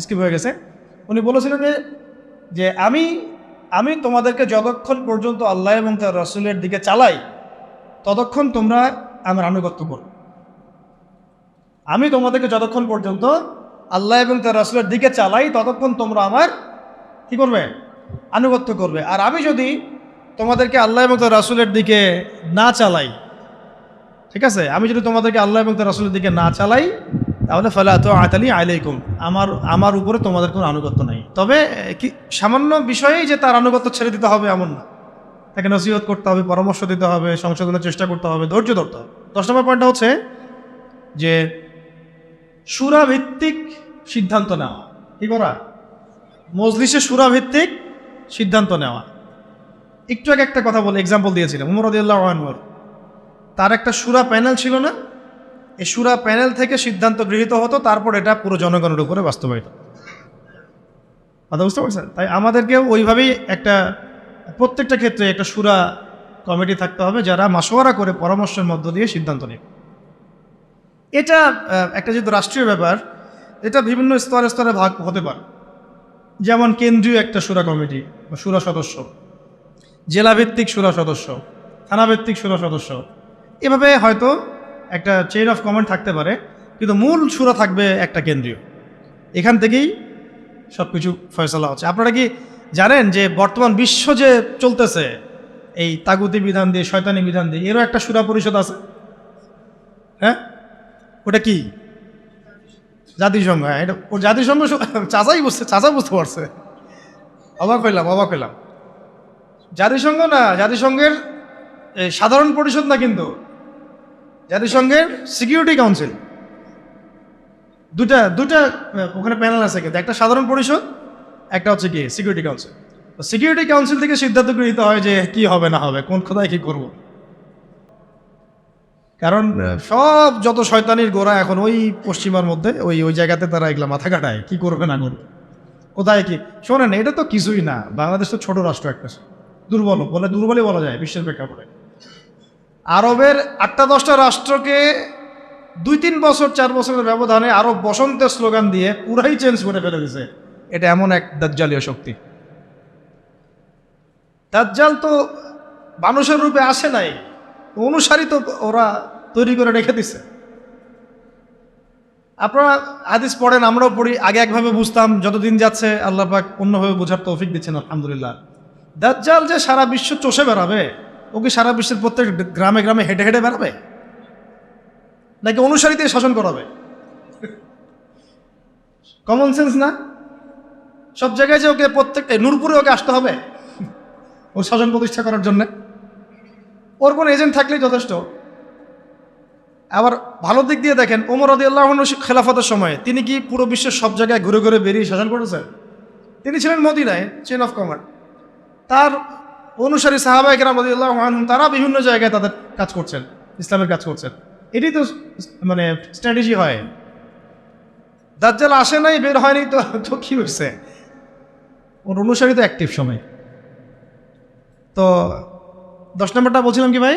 স্কিপ হয়ে গেছে। উনি বলেছিলেন যে আমি তোমাদেরকে যতক্ষণ পর্যন্ত আল্লাহ এবং তার রাসূলের দিকে চালাই ততক্ষণ তোমরা আমার আনুগত্য করো। আমি তোমাদেরকে যতক্ষণ পর্যন্ত আল্লাহ এবং তার রাসূলের দিকে চালাই ততক্ষণ তোমরা আমার কি করবে? আনুগত্য করবে। আর আমি যদি তোমাদেরকে আল্লাহ এবং তার রাসূলের দিকে না চালাই, ঠিক আছে, আমি যদি তোমাদেরকে আল্লাহ এবং তার রাসূলের দিকে না চালাই, তাহলে ফালা তাআতা লি আলাইকুম, আমার উপরে তোমাদের কোনো আনুগত্য নাই। তবে কি সামান্য বিষয়েই যে তার আনুগত্য ছেড়ে দিতে হবে এমন না, তাকে নসিহত করতে হবে, পরামর্শ দিতে হবে, সংশোধনের চেষ্টা করতে হবে, ধৈর্য ধরতে হবে। 10 নম্বর পয়েন্টটা হচ্ছে যে সূরা ভিত্তিক সিদ্ধান্ত নেওয়া। কি করা? মজলিসে সূরা ভিত্তিক সিদ্ধান্ত নেওয়া। একটু আগে একটা কথা বলে এক্সাম্পল দিয়েছিলাম, ওমর রাদিয়াল্লাহু আনহু, তার একটা সূরা প্যানেল ছিল না? এই সূরা প্যানেল থেকে সিদ্ধান্ত গৃহীত হতো, তারপর এটা পুরো জনগণের উপরে বাস্তবায়িত। কথা বুঝতে পারছেন? তাই আমাদেরকেও ওইভাবেই প্রত্যেকটা ক্ষেত্রে একটা সূরা কমিটি থাকতে হবে, যারা মাশওয়ারা করে পরামর্শের মধ্য দিয়ে সিদ্ধান্ত নেবে। এটা একটা যেহেতু রাষ্ট্রীয় ব্যাপার, এটা বিভিন্ন স্তরে স্তরে ভাগ হতে পারে। যেমন কেন্দ্রীয় একটা সূরা কমিটি বা সূরা সদস্য, জেলাভিত্তিক সূরা সদস্য, থানাভিত্তিক সূরা সদস্য, এভাবে হয়তো একটা চেইন অফ কমান্ড থাকতে পারে, কিন্তু মূল সূরা থাকবে একটা কেন্দ্রীয়। এখান থেকেই সব কিছু ফয়সালা হচ্ছে। আপনারা কি জানেন যে বর্তমান বিশ্ব যে চলতেছে এই তাগুতি বিধান দিয়ে, শয়তানি বিধান দিয়ে, এরও একটা সূরা পরিষদ আছে? হ্যাঁ, ওটা কি? জাতিসংঘ। হ্যাঁ, এটা ও জাতিসংঘ চাচা বুঝতে পারছে। অবাক হইলাম। জাতিসংঘ না, জাতিসংঘের সাধারণ পরিষদ না, কিন্তু জাতিসংঘের সিকিউরিটি কাউন্সিল। দুটা ওখানে প্যানেল আছে, কিন্তু একটা সাধারণ পরিষদ, একটা হচ্ছে কি সিকিউরিটি কাউন্সিল। সিকিউরিটি কাউন্সিল থেকে সিদ্ধান্ত গৃহীত হয় যে কি হবে না হবে, কোন খোদায় কি করব। কারণ সব যত শয়তানির গোড়া এখন ওই পশ্চিমার মধ্যে, ওই জায়গাতে তারা এগুলা মাথা কাটায় কি করবে না করবে। কোথায় কি শোনেন, এটা তো কিছুই না, বাংলাদেশ তো ছোট রাষ্ট্র একটা, দুর্বল বলে দুর্বলই বলা যায় বিশ্বের প্রেক্ষাপটে। আরবের 8-10টা রাষ্ট্রকে 2-3 বছর 4 বছরের ব্যবধানে আরব বসন্তের স্লোগান দিয়ে পুরাই চেঞ্জ করে ফেলে দিছে। এটা এমন এক দাজ্জালীয় শক্তি। দাজ্জাল তো মানুষের রূপে আসে নাই, অনুসারী তো ওরা তৈরি করে রেখে দিছে। আপনারা হাদিস পড়েন, আমরাও পড়ি, আগে একভাবে বুঝতাম, যতদিন যাচ্ছে আল্লাহ পাক অন্যভাবে বোঝার তৌফিক দিচ্ছেন আলহামদুলিল্লাহ। দাজ্জাল যে সারা বিশ্ব চষে বেড়াবে, ও কি সারা বিশ্বের প্রত্যেক গ্রামে গ্রামে হেঁটে হেঁটে বেড়াবে, নাকি অনুসারীতে শাসন করাবে? কমন সেন্স না? সব জায়গায় যে ওকে প্রত্যেকটা নূরপুরে ওকে আসতে হবে ওর শাসন প্রতিষ্ঠা করার জন্য? ওর কোনো এজেন্ট থাকলেই যথেষ্ট। আবার ভালো দিক দিয়ে দেখেন, ওমর রাদিয়াল্লাহু আনহু খেলাফতের সময় তিনি কি পুরো বিশ্বের সব জায়গায় ঘুরে ঘুরে বেরিয়ে শাসন করেছেন? তিনি ছিলেন মদিনায়, চেন অফ কমান্ড। তার অনুসারী সাহাবায়ে কেরাম রাদিয়াল্লাহু আনহুম তারা বিভিন্ন জায়গায় তাদের কাজ করছেন, ইসলামের কাজ করছেন। এটাই তো মানে স্ট্র্যাটেজি হয়। দাজ্জাল আসে নাই, বের হয়নি, তো কি হয়েছে? ওর অনুসারী তো অ্যাক্টিভ সময়। তো 10 নম্বরটা বলছিলাম কি ভাই,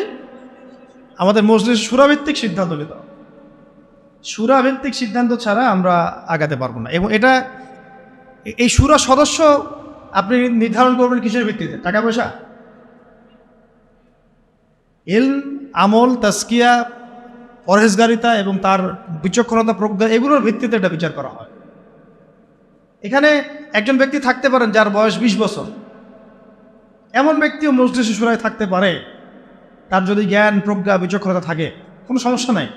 আমাদের মজলিস সুরাভিত্তিক সিদ্ধান্ত নিতে হবে। সুরাভিত্তিক সিদ্ধান্ত ছাড়া আমরা আগাতে পারবো না। এবং এটা এই সুরা সদস্য আপনি নির্ধারণ করবেন কিসের ভিত্তিতে? টাকা পয়সা, ইলম, আমল, তাজকিয়া, পরহেজগারিতা এবং তার বিচক্ষণতা, প্রজ্ঞা, এগুলোর ভিত্তিতে এটা বিচার করা হয়। এখানে একজন ব্যক্তি থাকতে পারেন যার বয়স 20 বছর, এমন ব্যক্তিও মজলিসে সুরায় থাকতে পারে, তার যদি জ্ঞান, প্রজ্ঞা, বিচক্ষণতা থাকে, কোনো সমস্যা নাই,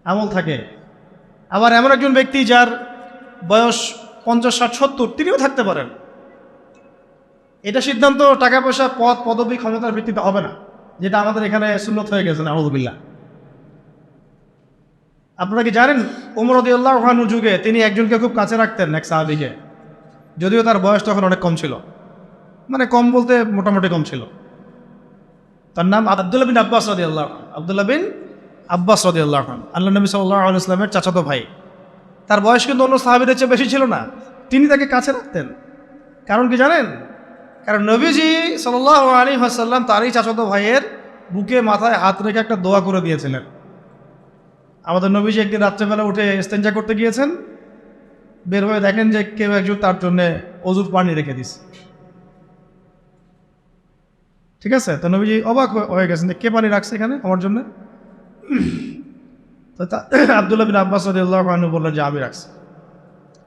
আমল থাকে। আবার এমন একজন ব্যক্তি যার বয়স 50, 60, 70, তিনিও থাকতে পারেন। এটা সিদ্ধান্ত টাকা পয়সা, পদ, পদবি, ক্ষমতার ভিত্তিতে হবে না, যেটা আমাদের এখানে সুন্নত হয়ে গেছে, নাউযুবিল্লাহ। আপনারা কি জানেন, ওমর রাদিয়াল্লাহু আনহুর যুগে তিনি একজনকে খুব কাছে রাখতেন, এক সাহাবীকে, যদিও তার বয়স তখন অনেক কম ছিল, মানে কম বলতে মোটামুটি কম ছিল। তার নাম আব্দুল্লাহ বিন আব্বাস রাদিয়াল্লাহু আনহু। আব্দুল্লাহ বিন আব্বাস রাদিয়াল্লাহু আনহু আল্লাহ নবী সাল্লাল্লাহু আলাইহি ওয়াসাল্লামের চাচাতো ভাই। তার বয়স কিন্তু অন্য সাহাবীদের চেয়ে বেশি ছিল না, তিনি তাকে কাছে রাখতেন। কারণ কি জানেন? কারণ নবীজি সাল্লাল্লাহু আলাইহি ওয়াসাল্লাম তারই চাচাতো ভাইয়ের বুকে মাথায় হাত রেখে একটা দোয়া করে দিয়েছিলেন। আমাদের নবীজি একদিন রাত্রেবেলা উঠে ইস্তেঞ্জা করতে গিয়েছেন, বের হয়ে দেখেন যে কেউ একজন তার জন্য অজুর পানি রেখে দিছে। ঠিক আছে, তো নবীজি অবাক হয়ে গেছেন, কে পানি রাখছে এখানে আমার জন্য? তো আব্দুল্লাহ বিন আব্বাস রাদিয়াল্লাহু আনহু বললেন যে আমি রাখছি।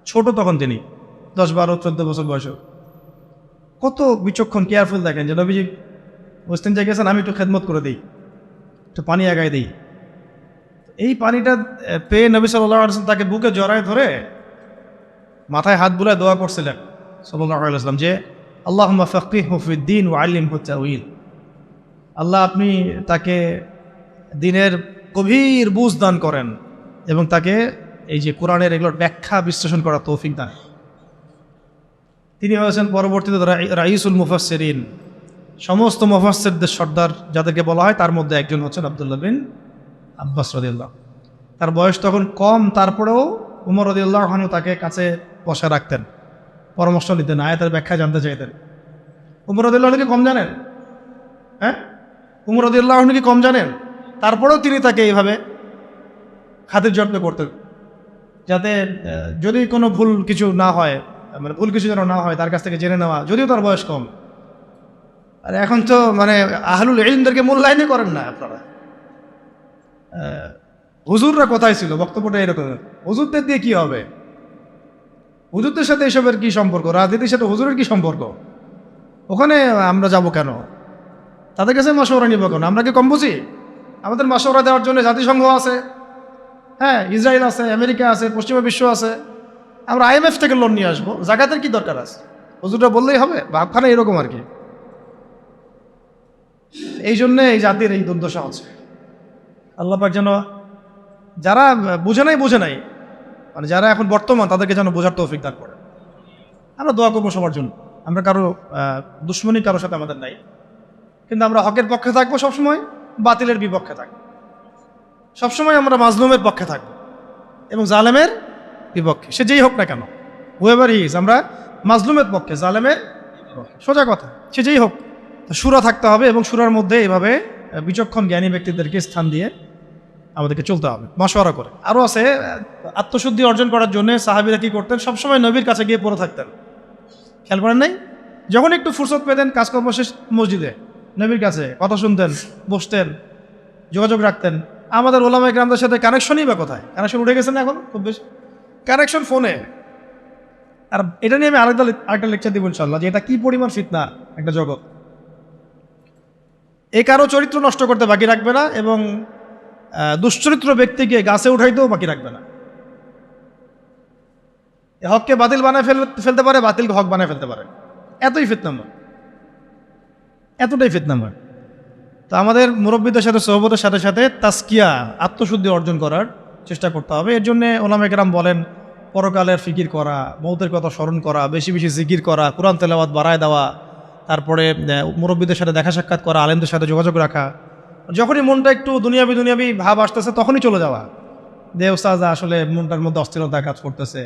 ছোট তখন তিনি, 10, 12, 14 বছর বয়স। কত বিচক্ষণ, কেয়ারফুল দেখেন যে নবীজি ইস্তেঞ্জা গেছেন, আমি একটু খেদমত করে দিই, একটু পানি আগায় দিই। এই পানিটা পেয়ে নবী সাল্লাল্লাহু আলাইহি ওয়াসাল্লাম তাকে বুকে জড়ায় ধরে মাথায় হাত বুলায় দোয়া করছিলেন সাল্লাল্লাহু আলাইহি ওয়াসাল্লাম যে আল্লাহুম্মা ফাক্কিহহু ফিদ-দীন ওয়া আল্লিমহু তা'উইল। আল্লাহ আপনি তাকে দ্বীনের গভীর বুঝ দান করেন এবং তাকে এই যে কোরআনের এগুলোর ব্যাখ্যা বিশ্লেষণ করার তৌফিক দান। তিনি হয়েছেন পরবর্তীতে রাইসুল মুফাসসিরিন, সমস্ত মুফাসসিরদের সর্দার যাদেরকে বলা হয় তার মধ্যে একজন হচ্ছেন আব্দুল্লাহ বিন আব্বাস রাদিয়াল্লাহু। তার বয়স তখন কম, তারপরেও উমর রাদিয়াল্লাহু আনহু তাকে কাছে বসা রাখতেন, পরামর্শ নিতেন, আয়াতের ব্যাখ্যা জানতে চাইতেন। উমর রাদিয়াল্লাহু আনহু কি কম জানেন? হ্যাঁ, উমর রাদিয়াল্লাহু আনহু কি কম জানেন? তারপরেও তিনি তাকে এইভাবে খাতির যত্ন করতেন, যাতে যদি কোনো ভুল কিছু না হয়, মানে ভুল কিছু যেন না হয় তার কাছ থেকে জেনে নেওয়া, যদিও তার বয়স কম। আর এখন তো মানে আহলুল ইলমদেরকে মূল্যায়নই করেন না আপনারা। হুজুররা কোথায় ছিল? বক্তব্যটা এরকম, হুজুরদের দিয়ে কি হবে? হুজুরদের সাথে এসবের কি সম্পর্ক? রাজনীতির সাথে হুজুরের কি সম্পর্ক? ওখানে আমরা যাব কেন? তাদের কাছে মাশওয়ারা নিব কেন? আমরা কি কম বুঝি? আমাদের মাশওয়ারা দেওয়ার জন্য জাতিসংঘ আছে, হ্যাঁ, ইসরায়েল আছে, আমেরিকা আছে, পশ্চিমা বিশ্ব আছে। আমরা IMF থেকে লোন নিয়ে আসবো, জাকাতের কি দরকার আছে? হুজুররা বললেই হবে? ভাবখানা এরকম আর কি। এই জন্যে এই জাতির এই দুর্দশা হচ্ছে। আল্লাহ পাক যেন যারা বুঝে নাই, মানে যারা এখন বর্তমান, তাদেরকে যেন বোঝার তৌফিক দান করে। আমরা দোয়া করবো সবার জন্য। আমরা কারো দুশ্মনী কারোর সাথে আমাদের নাই, কিন্তু আমরা হকের পক্ষে থাকবো সবসময়, বাতিলের বিপক্ষে থাকবো সবসময়। আমরা মাজলুমের পক্ষে থাকবো এবং জালেমের বিপক্ষে, সে যেই হোক না কেন। হুয়েভার হি ইজ, আমরা মাজলুমের পক্ষে, জালেমের সোজা কথা, সে যেই হোক। সুরা থাকতে হবে এবং সুরার মধ্যে এভাবে বিচক্ষণ জ্ঞানী ব্যক্তিদেরকে স্থান দিয়ে আমাদেরকে চলতে হবে, মশওয়ারা করে। আরও আছে, আত্মশুদ্ধি অর্জন করার জন্য সাহাবীরা কী করতেন, সবসময় নবীর কাছে গিয়ে পড়ে থাকতেন। খেয়াল করেন নাই? যখন একটু ফুরসত পেতেন কাজকর্ম শেষ, মসজিদে নবীর কাছে কথা শুনতেন, বসতেন, যোগাযোগ রাখতেন। আমাদের ওলামায়ে কেরামদের সাথে কানেকশনই বা কোথায়? কানেকশন উঠে গেছে না এখন খুব বেশি, কানেকশন ফোনে। আর এটা নিয়ে আমি আরেকটা লেকচার দিব ইনশাআল্লাহ, যে এটা কি পরিমাণ ফিতনা একটা জগৎ। এ কারো চরিত্র নষ্ট করতে বাকি রাখবে না এবং দুশ্চরিত্র ব্যক্তিকে গাছে উঠাইতেও বাকি রাখবে না। হককে বাতিল বানায় ফেলতে পারে, বাতিলকে হক বানায় ফেলতে পারে। এতই ফিতনাময়, এতটাই ফিতনাময়। তো আমাদের মুরব্বীদের সাথে সোহবতের সাথে সাথে তাসকিয়া, আত্মশুদ্ধি অর্জন করার চেষ্টা করতে হবে। এর জন্য ওলামায়ে কেরাম বলেন পরকালের ফিকির করা, মৌতের কথা স্মরণ করা, বেশি বেশি জিকির করা, কোরআন তেলাওয়াত বাড়ায় দেওয়া, তারপরে মুরব্বীদের সাথে দেখা সাক্ষাৎ করা, আলেমদের সাথে যোগাযোগ রাখা। যখনই মনটা একটু দুনিয়াবি ভাব আসতেছে তখনই চলে যাওয়া, যে ওস্তাদ আসলে মনটার মধ্যে অস্থিরতা কাজ করতেছে,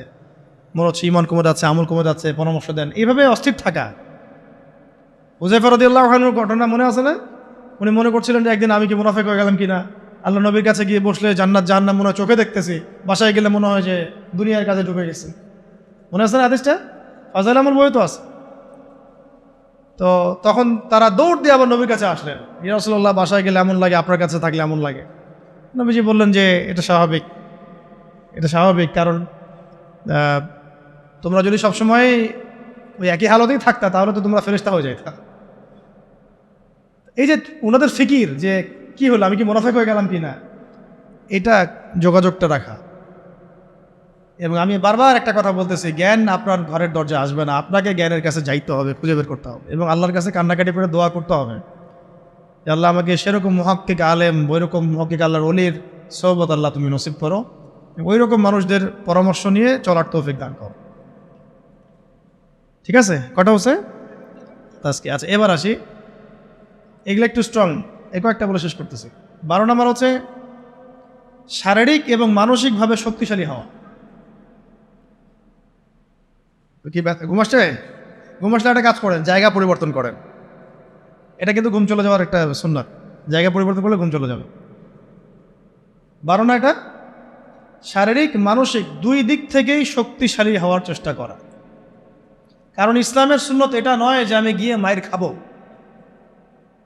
মনে হচ্ছে ইমান কমে যাচ্ছে, আমল কমে যাচ্ছে, পরামর্শ দেন, এইভাবে অস্থির থাকা। হুযায়ফা রাদিয়াল্লাহু আনহুর ঘটনা মনে আছে না? উনি মনে করছিলেন যে একদিন আমি কি মুনাফিক হয়ে গেলাম কিনা, আল্লাহ নবীর কাছে গিয়ে বসলে জান্নাত জাহান্নাম মনে হয় চোখে দেখতেছি, বাসায় গেলে মনে হয় যে দুনিয়ার কাজে ঢুকে গেছে। মনে আছে না হাদিসটা? ফাজাইল আমল বই তো আছে। তো তখন তারা দৌড় দিয়ে আবার নবীর কাছে আসলেন, ইয়া রাসূলুল্লাহ বাসায় গেলে এমন লাগে, আপনার কাছে থাকলে এমন লাগে। নবীজি বললেন যে এটা স্বাভাবিক, এটা স্বাভাবিক, কারণ তোমরা যদি সবসময় ওই একই হালতেই থাকতা তাহলে তো তোমরা ফেরেশতা হয়ে যাইতা। এই যে ওনাদের ফিকির যে কি হলো, আমি কি মুনাফিক হয়ে গেলাম কিনা, এটা যোগাযোগটা রাখা। এবং আমি বারবার একটা কথা বলতেছি, জ্ঞান আপনার ঘরের দরজা আসবে না, আপনাকে জ্ঞানের কাছে যাইতে হবে, খুঁজে বের করতে হবে এবং আল্লাহর কাছে কান্নাকাটি করে দোয়া করতে হবে যে আল্লাহ আমাকে সেরকম মুহাক্কিক আলেম, ওইরকম মুহাক্কিক আল্লাহর ওলির সোহবত আল্লাহ তুমি নসিব করো, ওই রকম মানুষদের পরামর্শ নিয়ে চলার তৌফিক দান করো। ঠিক আছে, কটা হচ্ছে আজকে? আচ্ছা, এবার আসি, এগুলো একটু স্ট্রং, একটা বলে শেষ করতেছি। 12 নম্বর হচ্ছে শারীরিক এবং মানসিকভাবে শক্তিশালী হওয়া। কি ঘুম আসছে? ঘুম আসলে একটা কাজ করেন, জায়গা পরিবর্তন করেন। এটা কিন্তু ঘুম চলে যাওয়ার একটা সুন্নাত, জায়গা পরিবর্তন করলে ঘুম চলে যাবে। 12 না, এটা শারীরিক মানসিক দুই দিক থেকেই শক্তিশালী হওয়ার চেষ্টা করা। কারণ ইসলামের সুন্নত এটা নয় যে আমি গিয়ে মায়ের খাবো।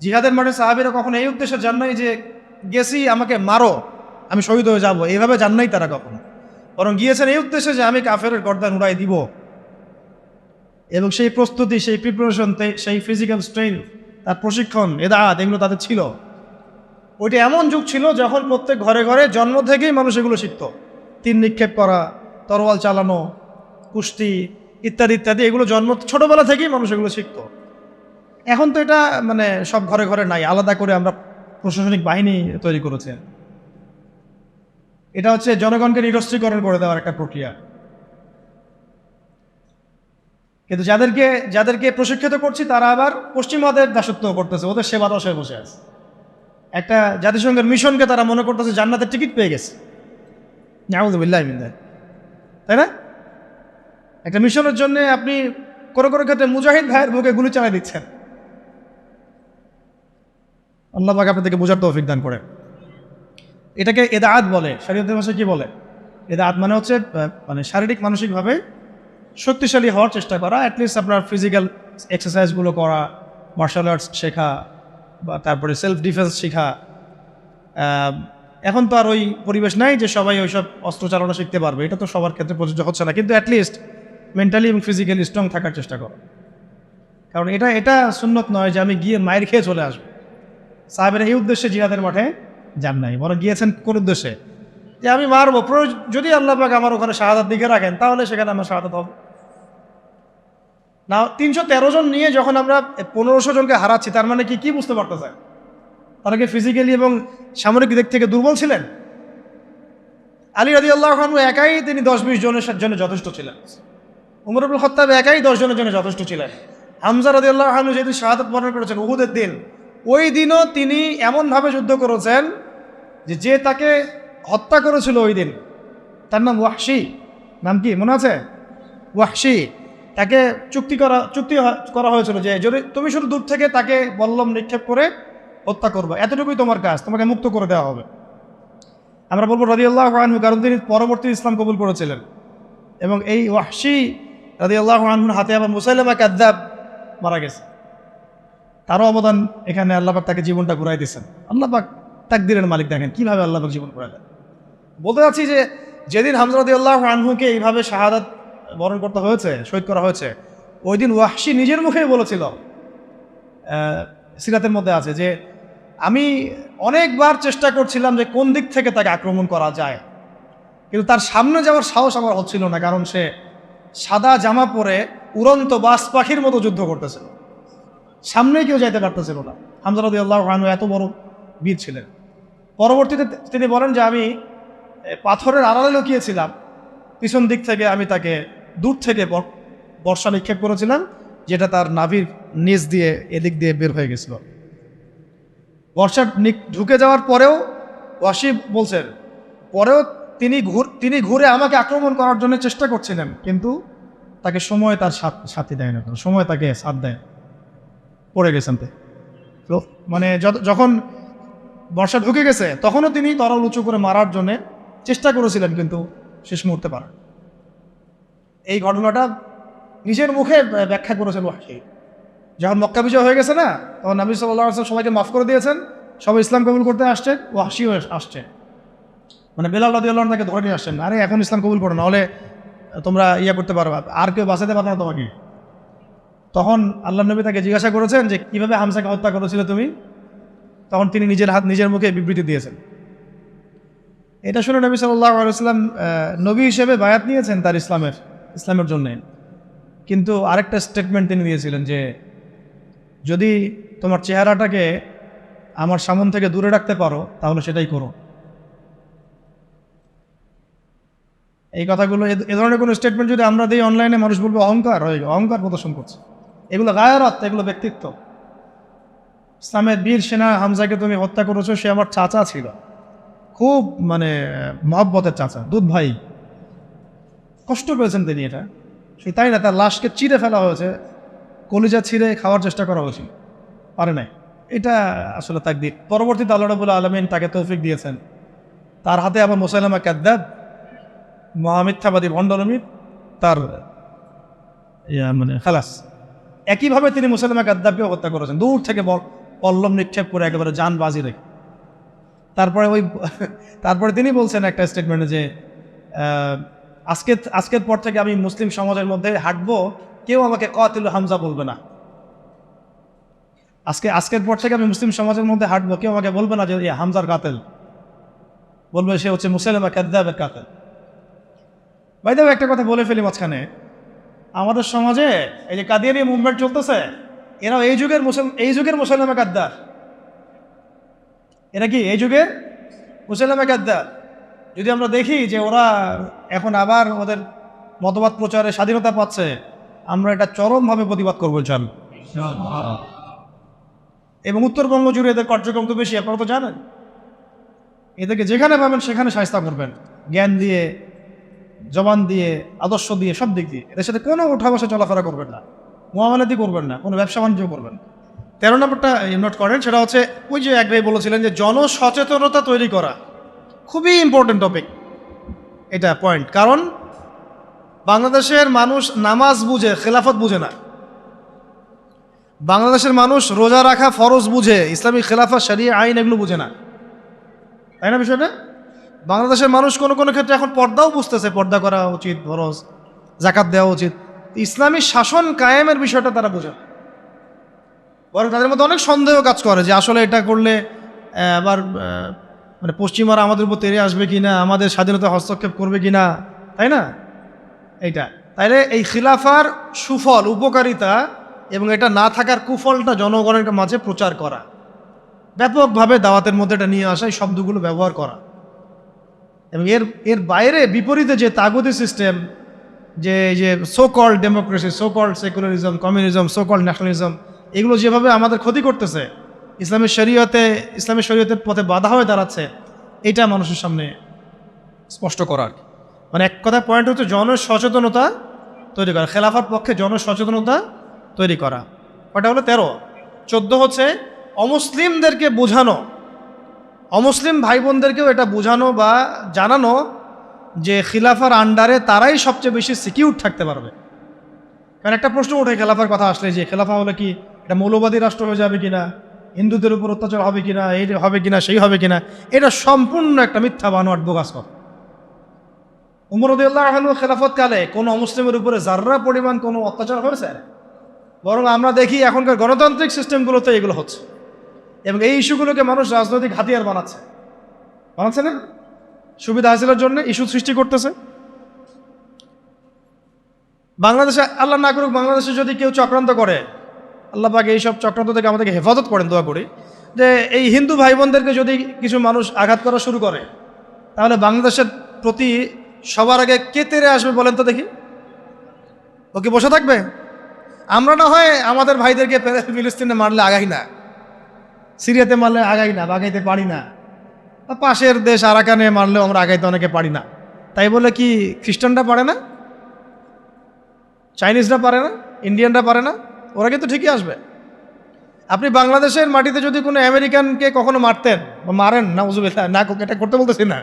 জিহাদের মাঠে সাহাবীরা কখনো এই উদ্দেশ্যে যান নাই যে গেছি আমাকে মারো আমি শহীদ হয়ে যাবো, এইভাবে যান নাই তারা কখনো। বরং গিয়েছেন এই উদ্দেশ্যে যে আমি কাফেরের গর্দান উড়াই দিব। এবং সেই প্রস্তুতি, সেই প্রিপারেশন, সেই ফিজিক্যাল স্ট্রেংথ, তার প্রশিক্ষণ, এদাত, এগুলো তাদের ছিল। ওইটা এমন যুগ ছিল যখন প্রত্যেক ঘরে ঘরে জন্ম থেকেই মানুষ এগুলো শিখত। তীর নিক্ষেপ করা, তরোয়াল চালানো, কুস্তি ইত্যাদি ইত্যাদি, এগুলো ছোটবেলা থেকেই মানুষ এগুলো শিখত। এখন তো এটা মানে সব ঘরে ঘরে নাই, আলাদা করে আমরা প্রশাসনিক বাহিনী তৈরি করেছে। এটা হচ্ছে জনগণকে নিরস্ত্রীকরণ করে দেওয়ার একটা প্রক্রিয়া। কিন্তু যাদেরকে প্রশিক্ষিত করছি তারা আবার পশ্চিমাদের দাসত্ব করতেছে, ওদের সেবা দশায় বসে আছে। একটা জাতিসংঘের মিশনকে তারা মনে করতেছে জান্নাতের টিকিট পেয়ে গেছে। নাউযুবিল্লাহি মিন যালিক, তাই না? একটা মিশনের জন্য আপনি কোনো ক্ষেত্রে মুজাহিদ ভাইয়ের বুকে গুলি চালাই দিচ্ছেন। আল্লাহ পাক আপনাদেরকে বোঝার তৌফিক দান করে। এটাকে এদাআত বলে, শরীয়তের ভাষায় কি বলে? এদাআত মানে হচ্ছে মানে শারীরিক মানসিকভাবে শক্তিশালী হওয়ার চেষ্টা করা। অ্যাটলিস্ট আপনার ফিজিক্যাল এক্সারসাইজগুলো করা, মার্শাল আর্টস শেখা, বা তারপরে সেলফ ডিফেন্স শেখা। এখন তো আর ওই পরিবেশ নাই যে সবাই ওইসব অস্ত্র চালানো শিখতে পারবে, এটা তো সবার ক্ষেত্রে প্রযোজ্য হচ্ছে না। কিন্তু অ্যাটলিস্ট মেন্টালি এবং ফিজিক্যালি স্ট্রং থাকার চেষ্টা করো। কারণ এটা সুন্নত নয় যে আমি গিয়ে মায়ের খেয়ে চলে আসবো। সাহাবেরা এই উদ্দেশ্যে জিহাদের মাঠে যান নাই, বরং গিয়েছেন কোন উদ্দেশ্যে? যে আমি মারবো, যদি আল্লাহ পাক আমার ওখানে শাহাদাত দিকে রাখেন তাহলে সেখানে আমার শাহাদাত হবে না। 313 জন নিয়ে যখন আমরা 1500 জনকে হারাচ্ছি, তার মানে কি বুঝতে পারতেছে? তারা কি ফিজিক্যালি এবং সামরিক দিক থেকে দুর্বল ছিলেন? আলী রাদিয়াল্লাহু আনহু একাই তিনি 10-20 জনের জন্য যথেষ্ট ছিলেন। উমর ইবনে খাত্তাব একাই 10 জনের জন্য যথেষ্ট ছিলেন। হামজা রাদিয়াল্লাহু আনহু যেদিন শাহাদাত বরণ করেছেন উহুদের দিন, ওই দিনও তিনি এমনভাবে যুদ্ধ করেছেন যে তাকে হত্যা করেছিল ওই দিন, তার নাম ওয়াহশী। নাম কি মনে আছে? ওয়াহশী, তাকে চুক্তি করা হয়েছিল যে যদি তুমি শুধু দূর থেকে তাকে বল্লম নিক্ষেপ করে হত্যা করবে, এতটুকুই তোমার কাজ, তোমাকে মুক্ত করে দেওয়া হবে। আমরা বলবো রাদিয়াল্লাহু আনহু, কারণ তিনি পরবর্তী ইসলাম কবুল করেছিলেন। এবং এই ওয়াহশী রাদিয়াল্লাহু আনহুর হাতে আবার মুসাইলামা কাযযাব মারা গেছে। তারও অবদান এখানে, আল্লাহ পাক তাকে জীবনটা ঘুরাই দিয়েছেন। আল্লাহ পাক তাকদীরের মালিক, দেখেন কীভাবে আল্লাহ পাক জীবন ঘুরাই দেন। বলতে চাচ্ছি যে যেদিন হামজা রাদিয়াল্লাহু আনহুকে এইভাবে শাহাদাত বরণ করতে হয়েছে, শহীদ করা হয়েছে, ওই দিন ওয়াহশী নিজের মুখেই বলেছিল, সিরাতের মধ্যে আছে যে আমি অনেকবার চেষ্টা করছিলাম যে কোন দিক থেকে তাকে আক্রমণ করা যায়, কিন্তু তার সামনে যাওয়ার সাহস আমার হচ্ছিল না, কারণ সে সাদা জামা পরে উড়ন্ত বাজ পাখির মতো যুদ্ধ করতেছিল, সামনে কেউ যাইতে পারতেছিল না। হামজা রাদিয়াল্লাহু আনহু এত বড় বীর ছিলেন। পরবর্তীতে তিনি বলেন যে আমি পাথরের আড়ালে লুকিয়েছিলাম, পিছন দিক থেকে আমি তাকে দূর থেকে বর্ষা নিক্ষেপ করেছিলাম, যেটা তার নাভির নিচ দিয়ে এদিক দিয়ে বের হয়ে গেছিল। বর্ষা ঢুকে যাওয়ার পরেও ওয়াহশী বলছেন, পরেও তিনি ঘুরে আমাকে আক্রমণ করার জন্য চেষ্টা করছিলেন, কিন্তু তাকে সময় তার সাথী দেয় না, সময় তাকে সাথ দেয়, পড়ে গেছেন। তো মানে যখন বর্ষা ঢুকে গেছে তখনও তিনি তরল উঁচু করে মারার জন্য চেষ্টা করেছিলেন, কিন্তু শেষ মুহূর্তে পারেন। এই ঘটনাটা নিজের মুখে ব্যাখ্যা করেছেন ওয়াহশী। যখন মক্কা বিজয় হয়ে গেছে না, তখন নবী সাল্লাল্লাহু আলাইহি ওয়াসাল্লাম সবাইকে মাফ করে দিয়েছেন, সবাই ইসলাম কবুল করতে আসছেন, ওয়াহশীও আসছে। মানে বেলাল রাদিয়াল্লাহু আনহু তাকে ধরে নিয়ে আসছেন, আরে এখন ইসলাম কবুল করো, নাহলে তোমরা করতে পারো, আর কেউ বাঁচাতে পারবে না তোমাকে। তখন আল্লাহ নবী তাকে জিজ্ঞাসা করেছেন যে কীভাবে হামজাকে হত্যা করেছিলে তুমি, তখন তিনি নিজের মুখে বিবৃতি দিয়েছেন। এটা শুনে নবী সাল্লাল্লাহু আলাইহি ওয়াসাল্লাম নবী হিসেবে বায়াত নিয়েছেন তার ইসলামের জন্যে, কিন্তু আরেকটা স্টেটমেন্ট তিনি দিয়েছিলেন যে যদি তোমার চেহারাটাকে আমার সামন থেকে দূরে রাখতে পারো তাহলে সেটাই করো। এই কথাগুলো, এ ধরনের কোনো স্টেটমেন্ট যদি আমরা দিই অনলাইনে, মানুষ বলবে অহংকার প্রদর্শন করছে। এগুলো গায়রাত, এগুলো ব্যক্তিত্ব। ইসলামের বীর সেনা হামজাকে তুমি হত্যা করেছো, সে আমার চাচা ছিল, খুব মানে মহব্বতের চাচা, দুধ ভাই। কষ্ট পেয়েছেন তিনি, এটা সেই তাই না, তার লাশকে চিড়ে ফেলা হয়েছে, কলিজা ছিঁড়ে খাওয়ার চেষ্টা করা হয়েছিল, পারে নাই। এটা আসলে তাকদীর। পরবর্তীতে আল্লাহ রাব্বুল আলামিন তাকে তৌফিক দিয়েছেন, তার হাতে আবার মুসাইলামা কাযযাব, মহামিথ্যাবাদী ভণ্ডনবী, তার মানে খালাস। একইভাবে তিনি মুসাইলামা কাযযাবকেও হত্যা করেছেন, দূর থেকে পল্লম নিক্ষেপ করে একেবারে জান বাজি রেখে। তারপরে তিনি বলছেন একটা স্টেটমেন্টে যে আজকের পর থেকে আমি মুসলিম সমাজের মধ্যে হাঁটবো, কেউ আমাকে কাতিলু হামজা বলবে না। আজকের পর থেকে আমি মুসলিম সমাজের মধ্যে হাঁটবো, কেউ আমাকে বলবে না যে হামজার কাতেল, বলবে সে হচ্ছে মুসাইলামা কাযযাবের কাতেল। ভাই দেখো, একটা কথা বলে ফেলি মাঝখানে, আমাদের সমাজে এই যে কাদিয়ানী মুভমেন্ট চলতেছে, এরাও এই যুগের মুসাইলামা কাযযাব। এরা কি এই যুগের মুসাইলামা কাযযাব? যদি আমরা দেখি যে ওরা এখন আবার ওদের মতবাদ প্রচারে স্বাধীনতা পাচ্ছে, আমরা এটা চরমভাবে প্রতিবাদ করবো ইনশাআল্লাহ। এবং উত্তরবঙ্গ জুড়ে এদের কার্যক্রম তো বেশি, আপনারা তো জানেন। এদেরকে যেখানে পাবেন সেখানে শায়েস্তা করবেন, জ্ঞান দিয়ে, জবান দিয়ে, আদর্শ দিয়ে, সব দিক দিয়ে। এদের সাথে কোনো উঠা বসা চলাফেরা করবেন না, মুআমালাতি করবেন না, কোনো ব্যবসা বাণিজ্য করবেন। 13 নম্বরটা নোট করেন, সেটা হচ্ছে ওই যে এক ভাই বলেছিলেন যে জনসচেতনতা তৈরি করা, খুবই ইম্পর্টেন্ট টপিক এটা পয়েন্ট। কারণ বাংলাদেশের মানুষ নামাজ বুঝে, খেলাফত বুঝে না। বাংলাদেশের মানুষ রোজা রাখা ফরজ বুঝে, ইসলামিক খেলাফত, শরিয়া, আইন এগুলো বুঝে না, তাই না বিষয়টা? বাংলাদেশের মানুষ কোনো ক্ষেত্রে এখন পর্দাও বুঝতেছে, পর্দা করা উচিত, ফরজ, যাকাত দেওয়া উচিত, ইসলামী শাসন কায়েমের বিষয়টা তারা বোঝে। বরং তাদের মধ্যে অনেক সন্দেহ কাজ করে যে আসলে এটা করলে আবার মানে পশ্চিমারা আমাদের উপর তেড়ে আসবে কিনা, আমাদের স্বাধীনতা হস্তক্ষেপ করবে কিনা, তাই না? এইটা তাইলে এই খিলাফার সুফল, উপকারিতা এবং এটা না থাকার কুফলটা জনগণের মাঝে প্রচার করা, ব্যাপকভাবে দাওয়াতের মধ্যে এটা নিয়ে আসা, এই শব্দগুলো ব্যবহার করা। এবং এর বাইরে বিপরীতে যে তাগুতি সিস্টেম, যে so called democracy, so called secularism, communism, so called nationalism, এগুলো যেভাবে আমাদের ক্ষতি করতেছে, ইসলামের শরীয়তের পথে বাধা হয়ে দাঁড়াচ্ছে, এটা মানুষের সামনে স্পষ্ট করার। মানে এক কথা পয়েন্ট হচ্ছে জনসচেতনতা তৈরি করা, খেলাফার পক্ষে জনসচেতনতা তৈরি করা। ওটা হলো 13। 14 হচ্ছে অমুসলিমদেরকে বোঝানো, অমুসলিম ভাই বোনদেরকেও এটা বোঝানো বা জানানো যে খিলাফার আন্ডারে তারাই সবচেয়ে বেশি সিকিউর থাকতে পারবে। কারণ একটা প্রশ্ন ওঠে খেলাফার কথা আসলে, যে খেলাফা হলে কি এটা মৌলবাদী রাষ্ট্র হয়ে যাবে কিনা, হিন্দুদের উপর অত্যাচার হবে কিনা, এই হবে কিনা, সেই হবে কিনা। এটা সম্পূর্ণ একটা মিথ্যা বানোয়াট বোগাস কথা। উমর রাদিয়াল্লাহু আনহু খেলাফত কালে কোনো অমুসলিমের উপরে যার্রা পরিমাণ কোনো অত্যাচার হয়েছে? বরং আমরা দেখি এখনকার গণতান্ত্রিক সিস্টেমগুলোতে এগুলো হচ্ছে, এবং এই ইস্যুগুলোকে মানুষ রাজনৈতিক হাতিয়ার বানাচ্ছে না, সুবিধা হাসিলের জন্য ইস্যু সৃষ্টি করতেছে। বাংলাদেশে আল্লাহ না করুক, বাংলাদেশে যদি কেউ চক্রান্ত করে, আল্লাহ পাক এইসব চক্রান্ত থেকে আমাদেরকে হেফাজত করেন, দোয়া করি, যে এই হিন্দু ভাই বোনদেরকে যদি কিছু মানুষ আঘাত করা শুরু করে, তাহলে বাংলাদেশের প্রতি সবার আগে কে তেরে আসবে বলেন তো দেখি? ও কি বসে থাকবে? আমরা না হয় আমাদের ভাইদেরকে ফিলিস্তিনে মারলে আগাই না, সিরিয়াতে মারলে আগাই না, আগাইতে পারি না, পাশের দেশ আরাকানে মারলেও আমরা আগাইতে অনেকে পারি না। তাই বলে কি খ্রিস্টানরা পারে না, চাইনিজরা পারে না, ইন্ডিয়ানরা পারে না? ওরা কিন্তু ঠিকই আসবে। আপনি বাংলাদেশের মাটিতে যদি কোনো আমেরিকানকে কখনো মারতেন বা মারেন, না উজুবিল্লাহ, না এটা করতে বলতেছি না,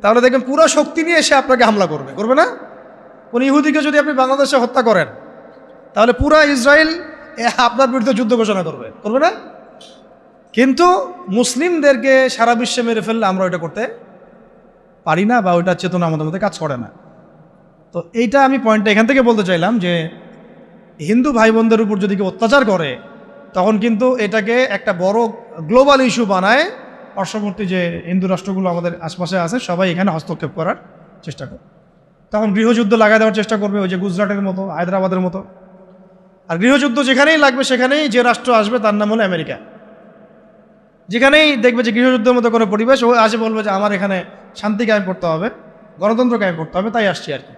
তাহলে দেখবেন পুরো শক্তি নিয়ে এসে আপনাকে হামলা করবে না? কোন ইহুদিকে যদি আপনি বাংলাদেশে হত্যা করেন, তাহলে পুরা ইসরায়েল আপনার বিরুদ্ধে যুদ্ধ ঘোষণা করবে না? কিন্তু মুসলিমদেরকে সারা বিশ্বে মেরে ফেললে আমরা ওইটা করতে পারি না, বা ওইটার চেতনা আমাদের মধ্যে কাজ করে না। তো এইটা আমি পয়েন্টটা এখান থেকে বলতে চাইলাম যে হিন্দু ভাই বোনদের উপর যদি কেউ অত্যাচার করে, তখন কিন্তু এটাকে একটা বড় গ্লোবাল ইস্যু বানায়, পার্শ্ববর্তী যে হিন্দু রাষ্ট্রগুলো আমাদের আশপাশে আছে সবাই এখানে হস্তক্ষেপ করার চেষ্টা করে। তখন গৃহযুদ্ধ লাগাই দেওয়ার চেষ্টা করবে, ওই যে গুজরাটের মতো, হায়দ্রাবাদের মতো। আর গৃহযুদ্ধ যেখানেই লাগবে সেখানেই যে রাষ্ট্র আসবে তার নাম হলো আমেরিকা। যেখানেই দেখবে যে গৃহযুদ্ধের মতো কোনো পরিবেশ, ও আসে বলবে যে আমার এখানে শান্তি কায়েম করতে হবে, গণতন্ত্র কায়েম করতে হবে, তাই আসছি আর কি।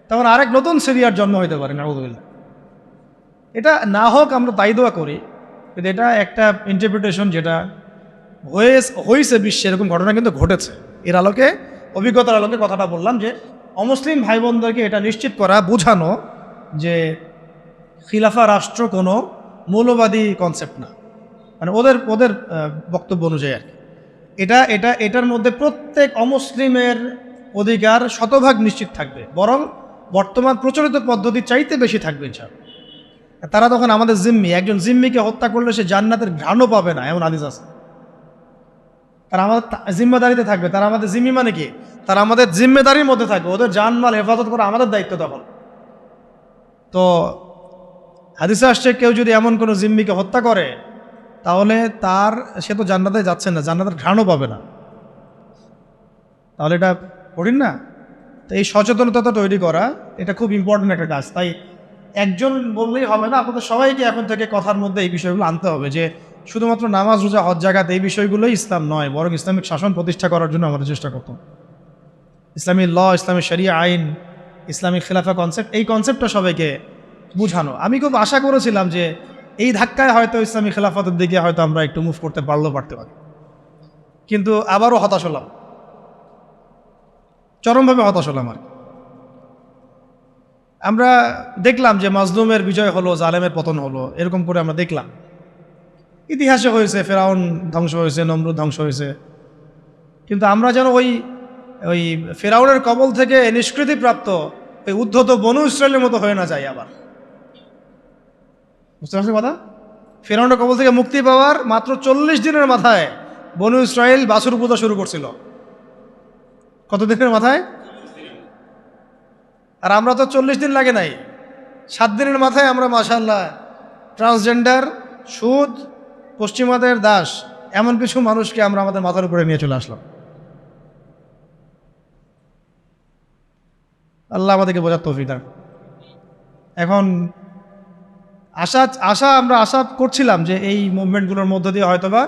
তখন আরেক নতুন সিরিয়ার জন্ম হইতে পারে, নাউযুবিল্লাহ। এটা না হোক, আমরা তাই দোয়া করি, কিন্তু এটা একটা ইন্টারপ্রিটেশন যেটা হয়েছে বিশ্বে, এরকম ঘটনা কিন্তু ঘটেছে। এর আলোকে, অভিজ্ঞতার আলোকে কথাটা বললাম যে অমুসলিম ভাই বোনদেরকে এটা নিশ্চিত করা, বোঝানো যে খিলাফা রাষ্ট্র কোনো মৌলবাদী কনসেপ্ট না, মানে ওদের বক্তব্য অনুযায়ী আর কি। এটার মধ্যে প্রত্যেক অমুসলিমের অধিকার শতভাগ নিশ্চিত থাকবে, বরং বর্তমান প্রচলিত পদ্ধতি চাইতে বেশি থাকবে ইনশাআল্লাহ। তারা তখন আমাদের জিম্মি, একজন জিম্মিকে হত্যা করলে সে জান্নাতের ঘ্রাণও পাবে না, এমন হাদিস আছে। তারা আমাদের জিম্মেদারিতে থাকবে, তারা আমাদের জিম্মি মানে কি, তারা আমাদের জিম্মেদারির মধ্যে থাকবে, ওদের জানমাল হেফাজত করা আমাদের দায়িত্ব তখন। তো হাদিসে আসছে, কেউ যদি এমন কোনো জিম্মিকে হত্যা করে, তাহলে সে তো জান্নাতে যাচ্ছে না, জান্নাতের ঘ্রাণও পাবে না। তাহলে এটা কঠিন না? তো এই সচেতনতা তৈরি করা, এটা খুব ইম্পর্টেন্ট একটা কাজ। তাই একজন বললেই হবে না, আপনাদের সবাইকে এখন থেকে কথার মধ্যে এই বিষয়গুলো আনতে হবে, যে শুধুমাত্র নামাজ, রোজা, হজ, জাকাত এই বিষয়গুলোই ইসলাম নয়, বরং ইসলামিক শাসন প্রতিষ্ঠা করার জন্য আমাদের চেষ্টা করতাম। ইসলামী ল, ইসলামী শরিয়া আইন, ইসলামিক খিলাফা কনসেপ্ট, এই কনসেপ্টটা সবাইকে বুঝানো। আমি খুব আশা করেছিলাম যে এই ধাক্কায় হয়তো ইসলামী খেলাফতের দিকে হয়তো আমরা একটু মুভ করতে পারতে পারি, কিন্তু আবারও হতাশ হলাম, চরমভাবে হতাশ হলাম। আর আমরা দেখলাম যে মাজলুমের বিজয় হলো, জালেমের পতন হলো, এরকম করে আমরা দেখলাম। ইতিহাসে হয়েছে, ফেরাউন ধ্বংস হয়েছে, নমরুদ ধ্বংস হয়েছে, কিন্তু আমরা যেন ওই ফেরাউনের কবল থেকে নিষ্কৃতিপ্রাপ্ত ওই উদ্ধত বনু ইসরায়েলের মতো হয়ে না যায় আবার। বুঝতে পারছেন কথা? ফেরাউনের কবল থেকে মুক্তি পাওয়ার মাত্র 40 দিনের মাথায় বনু ইসরায়েল বাছুর পূজা শুরু করছিল। কত দিনের মাথায়? আর আমরা তো 40 দিন লাগে নাই, 7 দিনের মাথায় আমরা মাশাআল্লাহ ট্রান্সজেন্ডার, সুদ, পশ্চিমাদের দাস, এমন কিছু মানুষকে আমরা আমাদের মাথার উপরে নিয়ে চলে আসলাম। আল্লাহ আমাদেরকে বোঝার তৌফিক দান। এখন আমরা আশা করছিলাম যে এই মুভমেন্টগুলোর মধ্য দিয়ে হয়তোবা,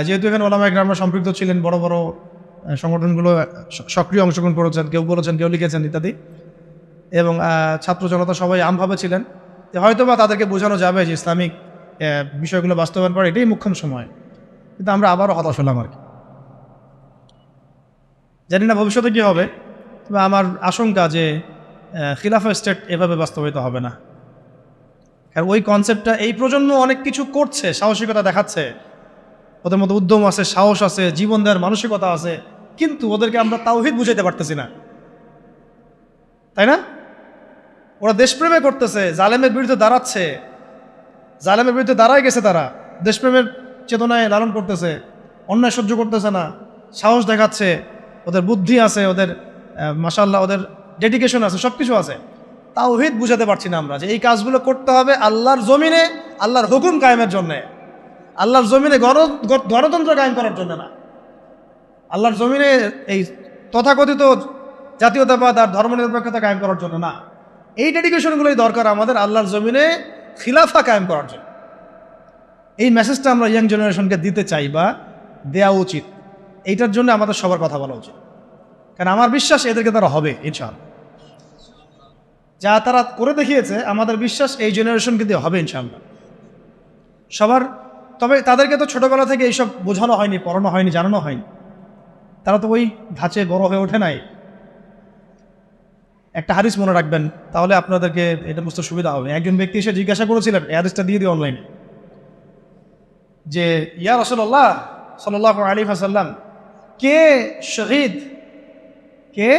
যেহেতু এখানে ওলামা ইকরামরা সম্পৃক্ত ছিলেন, বড় বড় সংগঠনগুলো সক্রিয় অংশগ্রহণ করেছেন, কেউ বলেছেন, কেউ লিখেছেন ইত্যাদি, এবং ছাত্র জনতা সবাই আমভাবে ছিলেন, যে হয়তোবা তাদেরকে বোঝানো যাবে যে ইসলামিক বিষয়গুলো বাস্তবায়ন করা এটাই মুখ্যম সময়। কিন্তু আমরা আবারও হতাশ হলাম আর কি। জানি না ভবিষ্যতে কী হবে, তবে আমার আশঙ্কা যে খিলাফা স্টেট এভাবে বাস্তবায়িত হবে না। কারণ ওই কনসেপ্টটা এই প্রজন্ম অনেক কিছু করছে, সাহসিকতা দেখাচ্ছে, ওদের মধ্যে উদ্যম আছে, সাহস আছে, জীবন দেওয়ার মানসিকতা আছে, কিন্তু ওদেরকে আমরা তাওহীদ বুঝাইতে পারতেছি না, তাই না? ওরা দেশপ্রেমে করতেছে, জালেমের বিরুদ্ধে দাঁড়াচ্ছে, জালেমের বিরুদ্ধে দাঁড়ায় গেছে, তারা দেশপ্রেমের চেতনায় লালন করতেছে, অন্যায় সহ্য করতেছে না, সাহস দেখাচ্ছে, ওদের বুদ্ধি আছে, ওদের মাশাআল্লাহ ওদের ডেডিকেশন আছে, সব কিছু আছে। তাওহীদ বুঝাতে পারছি না আমরা যে এই কাজগুলো করতে হবে আল্লাহর জমিনে, আল্লাহর হুকুম কায়েমের জন্যে, আল্লাহর জমিনে গণতন্ত্র কায়েম করার জন্য না, আল্লাহর জমিনে এই তথাকথিত জাতীয়তাবাদ আর ধর্মনিরপেক্ষতা কায়েম করার জন্য না। এই ডেডিকেশনগুলোই দরকার আমাদের আল্লাহর জমিনে খিলাফা কায়েম করার জন্য। এই মেসেজটা আমরা ইয়াং জেনারেশনকে দিতে চাই বা দেওয়া উচিত। এইটার জন্য আমাদের সবার কথা বলা উচিত, কারণ আমার বিশ্বাস এদেরকে তারা হবে ইনশাআল্লাহ। যা তারা করে দেখিয়েছে আমাদের বিশ্বাস এই জেনারেশনকে দিয়ে হবে ইনশাআল্লাহ সবার। তবে তাদেরকে তো ছোটোবেলা থেকে এইসব বোঝানো হয়নি, পড়ানো হয়নি, জানানো হয়নি, তারা তো ওই ধাঁচে বড় হয়ে ওঠে নাই। একটা হাদিস মনে রাখবেন, তাহলে আপনাদেরকে এটা বুঝতে সুবিধা হবে। একজন ব্যক্তি এসে জিজ্ঞাসা করেছিলেন, এই হাদিসটা দিয়ে দিই অনলাইনে, যে ইয়া রাসূলুল্লাহ সাল্লাল্লাহু আলাইহি ওয়াসাল্লাম, কে শহীদ, কে?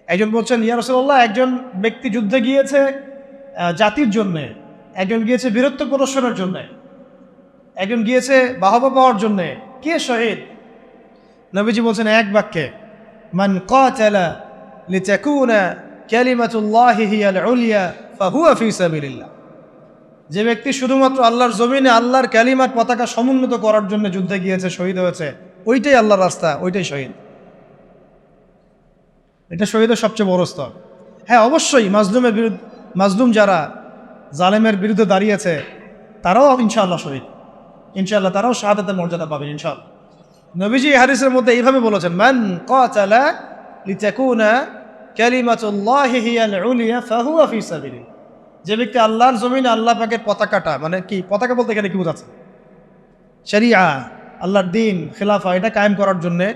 একজন বলছেন, ইয়া রাসূলুল্লাহ, একজন ব্যক্তি যুদ্ধে গিয়েছে জাতির জন্যে, একজন গিয়েছে বীরত্ব প্রদর্শনের জন্যে, একজন গিয়েছে বাহবা পাওয়ার জন্যে, কে শহীদ? নবীজি বলছেন এক বাক্যে, মান কাতালা লিতাকুনা কালিমাতুল্লাহি হিয়াল উলিয়া ফাহুয়া ফি সাবিলিল্লাহ। যে ব্যক্তি শুধুমাত্র আল্লাহর জমিনে আল্লাহর কালিমার পতাকা সমুন্নত করার জন্য যুদ্ধে গিয়েছে, শহীদ হয়েছে, ওইটাই আল্লাহর রাস্তা, ওইটাই শহীদ। এটা শহীদের সবচেয়ে বড় স্তর। হ্যাঁ, অবশ্যই মাজলুম যারা জালেমের বিরুদ্ধে দাঁড়িয়েছে তারাও ইনশাআল্লাহ শহীদ, ইনশাআল্লাহ তারাও শাহাদাতের মর্যাদা পাবেন ইনশাআল্লাহ। নবীজি হাদিসের মধ্যে এইভাবে বলেছেন, মান কাতালা লিতাকুনা কালিমাতুল্লাহি হিয়াল উলিয়া ফাহুয়া ফি সাবিলিল্লাহ। যে ব্যক্তি আল্লাহর জমিনে আল্লাহ পাকের পতাকাটা, মানে কি পতাকা বলতে এখানে কি বোঝাচ্ছে? শরিয়া, আল্লাহর দিন, খিলাফা, এটা কায়েম করার জন্যে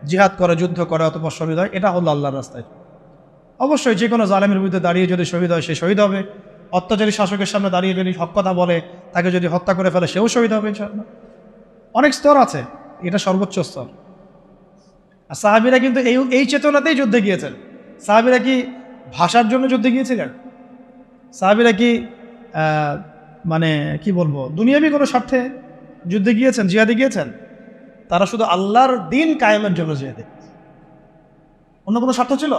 জিহাদ করে, যুদ্ধ করে, অতঃপর শহীদ হয়, এটা হলো আল্লাহর রাস্তায়। অবশ্যই যে কোনো জালেমের বিরুদ্ধে দাঁড়িয়ে যদি শহীদ হয়, সে শহীদ হবে। অত্যাচারী শাসকের সামনে দাঁড়িয়ে যদি হক কথা বলে, তাকে যদি হত্যা করে ফেলে, সেও শহীদ হবে ইনশাআল্লাহ। অনেক স্তর আছে, এটা সর্বোচ্চ স্তর। আর সাহাবীরা কিন্তু এই চেতনাতেই যুদ্ধে গিয়েছেন। সাহাবীরা কি ভাষার জন্য যুদ্ধে গিয়েছিলেন? সাহাবীরা কি মানে কি বলবো, দুনিয়াবি কোনো স্বার্থে যুদ্ধে গিয়েছেন, জিহাদে গিয়েছেন? তারা শুধু আল্লাহর দিন কায়েমের জন্য জিহাদে। অন্য কোনো স্বার্থ ছিল?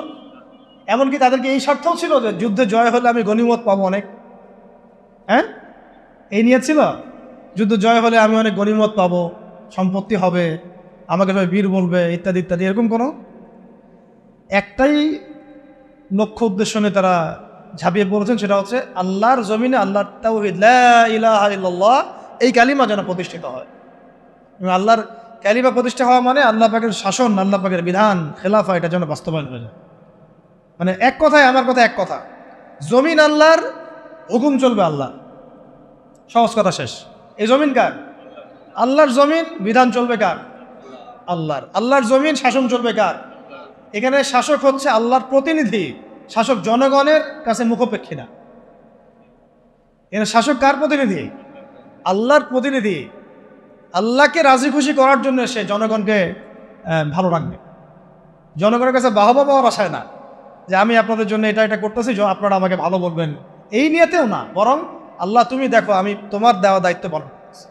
এমনকি তাদেরকে এই স্বার্থও ছিল যে যুদ্ধে জয় হলে আমি গনিমত পাবো অনেক। হ্যাঁ, এই নিয়ে ছিল, যুদ্ধ জয় হলে আমি অনেক গনিমত পাবো, সম্পত্তি হবে, আমাকে সবাই বীর বলবে, ইত্যাদি ইত্যাদি। এরকম কোনো একটাই লক্ষ্য উদ্দেশ্য নিয়ে তারা ঝাঁপিয়ে পড়েছেন, সেটা হচ্ছে আল্লাহর জমিনে আল্লাহর তাওহীদ, লা ইলাহা ইল্লাল্লাহ, এই কালিমা যেন প্রতিষ্ঠিত হয়। এবং আল্লাহর কালিমা প্রতিষ্ঠা হওয়া মানে আল্লাহ পাকের শাসন, আল্লাহ পাকের বিধান, খেলাফা, এটা যেন বাস্তবায়ন হয়ে যায়। মানে এক কথায়, আমার কথা এক কথা, জমিন আল্লাহর, হুকুম চলবে আল্লাহ, সহজ কথা শেষ। এই জমিন কার? আল্লাহর জমিন, বিধান চলবে কার? আল্লাহর। আল্লাহর জমিন, শাসন চলবে কার? এখানে শাসক হচ্ছে আল্লাহর প্রতিনিধি, শাসক জনগণের কাছে মুখোপেক্ষী না। এখানে শাসক কার প্রতিনিধি? আল্লাহর প্রতিনিধি। আল্লাহকে রাজি খুশি করার জন্য সে জনগণকে ভালো রাখবে, জনগণের কাছে বাহবা পাওয়ার আশায় না, যে আমি আপনাদের জন্য এটা এটা করতেছি, আপনারা আমাকে ভালো বলবেন, এই নিয়েতেও না, বরং আল্লাহ তুমি দেখো আমি তোমার দেওয়া দায়িত্ব পালন করতেছি।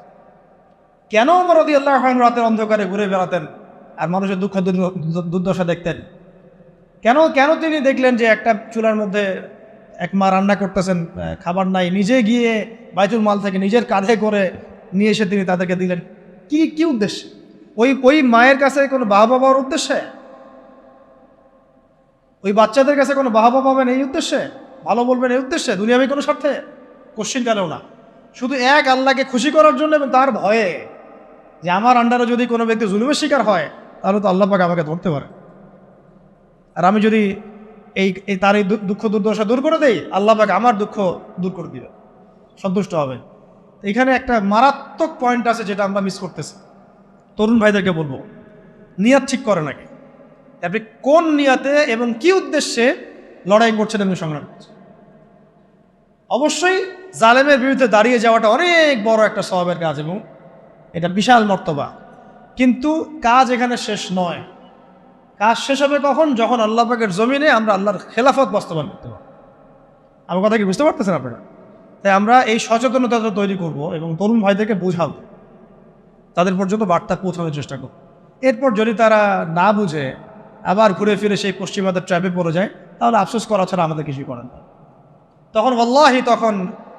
কেন ওমর রাদিয়াল্লাহু আনহু রাতের অন্ধকারে ঘুরে বেড়াতেন আর মানুষের দুঃখ দুর্দশা দেখতেন? কেন তিনি দেখলেন যে একটা চুলার মধ্যে এক মা রান্না করতেছেন, খাবার নাই, নিজে গিয়ে বাইতুল মাল থেকে নিজের কাঁধে করে নিয়ে এসে তিনি তাদেরকে দিলেন? কি উদ্দেশ্যে? ওই মায়ের কাছে কোনো বাহবা পাওয়ার উদ্দেশ্যে? ওই বাচ্চাদের কাছে কোনো বাহবা পাবেন এই উদ্দেশ্যে? ভালো বলবেন এই উদ্দেশ্যে? দুনিয়াবি কোনো স্বার্থে? কোশ্চিনকালেও না। শুধু এক আল্লাহকে খুশি করার জন্য এবং তার ভয়ে যে আমার আন্ডারে যদি কোনো ব্যক্তি জুলুমের শিকার হয়, তাহলে তো আল্লাহ পাক আমাকে ধরতে পারে, আর আমি যদি তার এই দুঃখ দুর্দশা দূর করে দেই, আল্লাহ পাক আমার দুঃখ দূর করে দিবে, সন্তুষ্ট হবে। এখানে একটা মারাত্মক পয়েন্ট আছে যেটা আমরা মিস করতেছি। তরুণ ভাইদেরকে বলবো, নিয়াত ঠিক করে নাকি? আপনি কোন নিয়াতে এবং কি উদ্দেশ্যে লড়াই করছেন এবং সংগ্রাম করছেন। অবশ্যই জালেমের বিরুদ্ধে দাঁড়িয়ে যাওয়াটা অনেক বড় একটা সওয়াবের কাজ এবং এটা বিশাল মর্তবা। কিন্তু কাজ এখানে শেষ নয়। কাজ শেষ হবে কখন? যখন আল্লাহ পাকের জমিনে আমরা আল্লাহর খেলাফত বাস্তবায়ন করতে পারব। আমার কথা কি বুঝতে পারতেছেন আপনারা? তাই আমরা এই সচেতনতাটা তৈরি করব এবং তরুণ ভাইদেরকে বোঝাবো, তাদের পর্যন্ত বার্তা পৌঁছানোর চেষ্টা করব। এরপর যদি তারা না বুঝে আবার ঘুরে ফিরে সেই পশ্চিমাদের ট্র্যাপে পড়ে যায়, তাহলে আফসোস করা ছাড়া আমাদের কিছুই করার নেই। তখন আল্লাহি তখন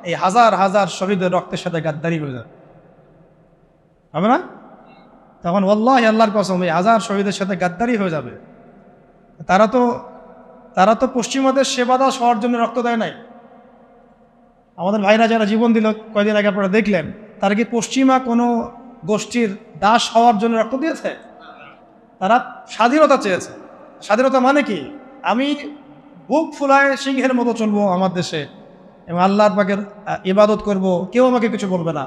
এই হাজার হাজার শহীদের রক্তের সাথে গাদ্দারি হয়ে যাবে, হবে না? তখন আল্লাহি, আল্লাহর কসম, এই হাজার শহীদের সাথে গাদ্দারি হয়ে যাবে। তারা তো পশ্চিমাদের সেবা দাস হওয়ার জন্য রক্ত দেয় নাই। আমাদের ভাইরা যারা জীবন দিল কয়দিন আগে আপনারা দেখলেন, তারা কি পশ্চিমা কোনো গোষ্ঠীর দাস হওয়ার জন্য রক্ত দিয়েছে? তারা স্বাধীনতা চেয়েছে। স্বাধীনতা মানে কি? আমি বুক ফুলায় সিংহের মতো চলবো আমার দেশে এবং আল্লাহর পাকের ইবাদত করব, কেউ আমাকে কিছু বলবে না,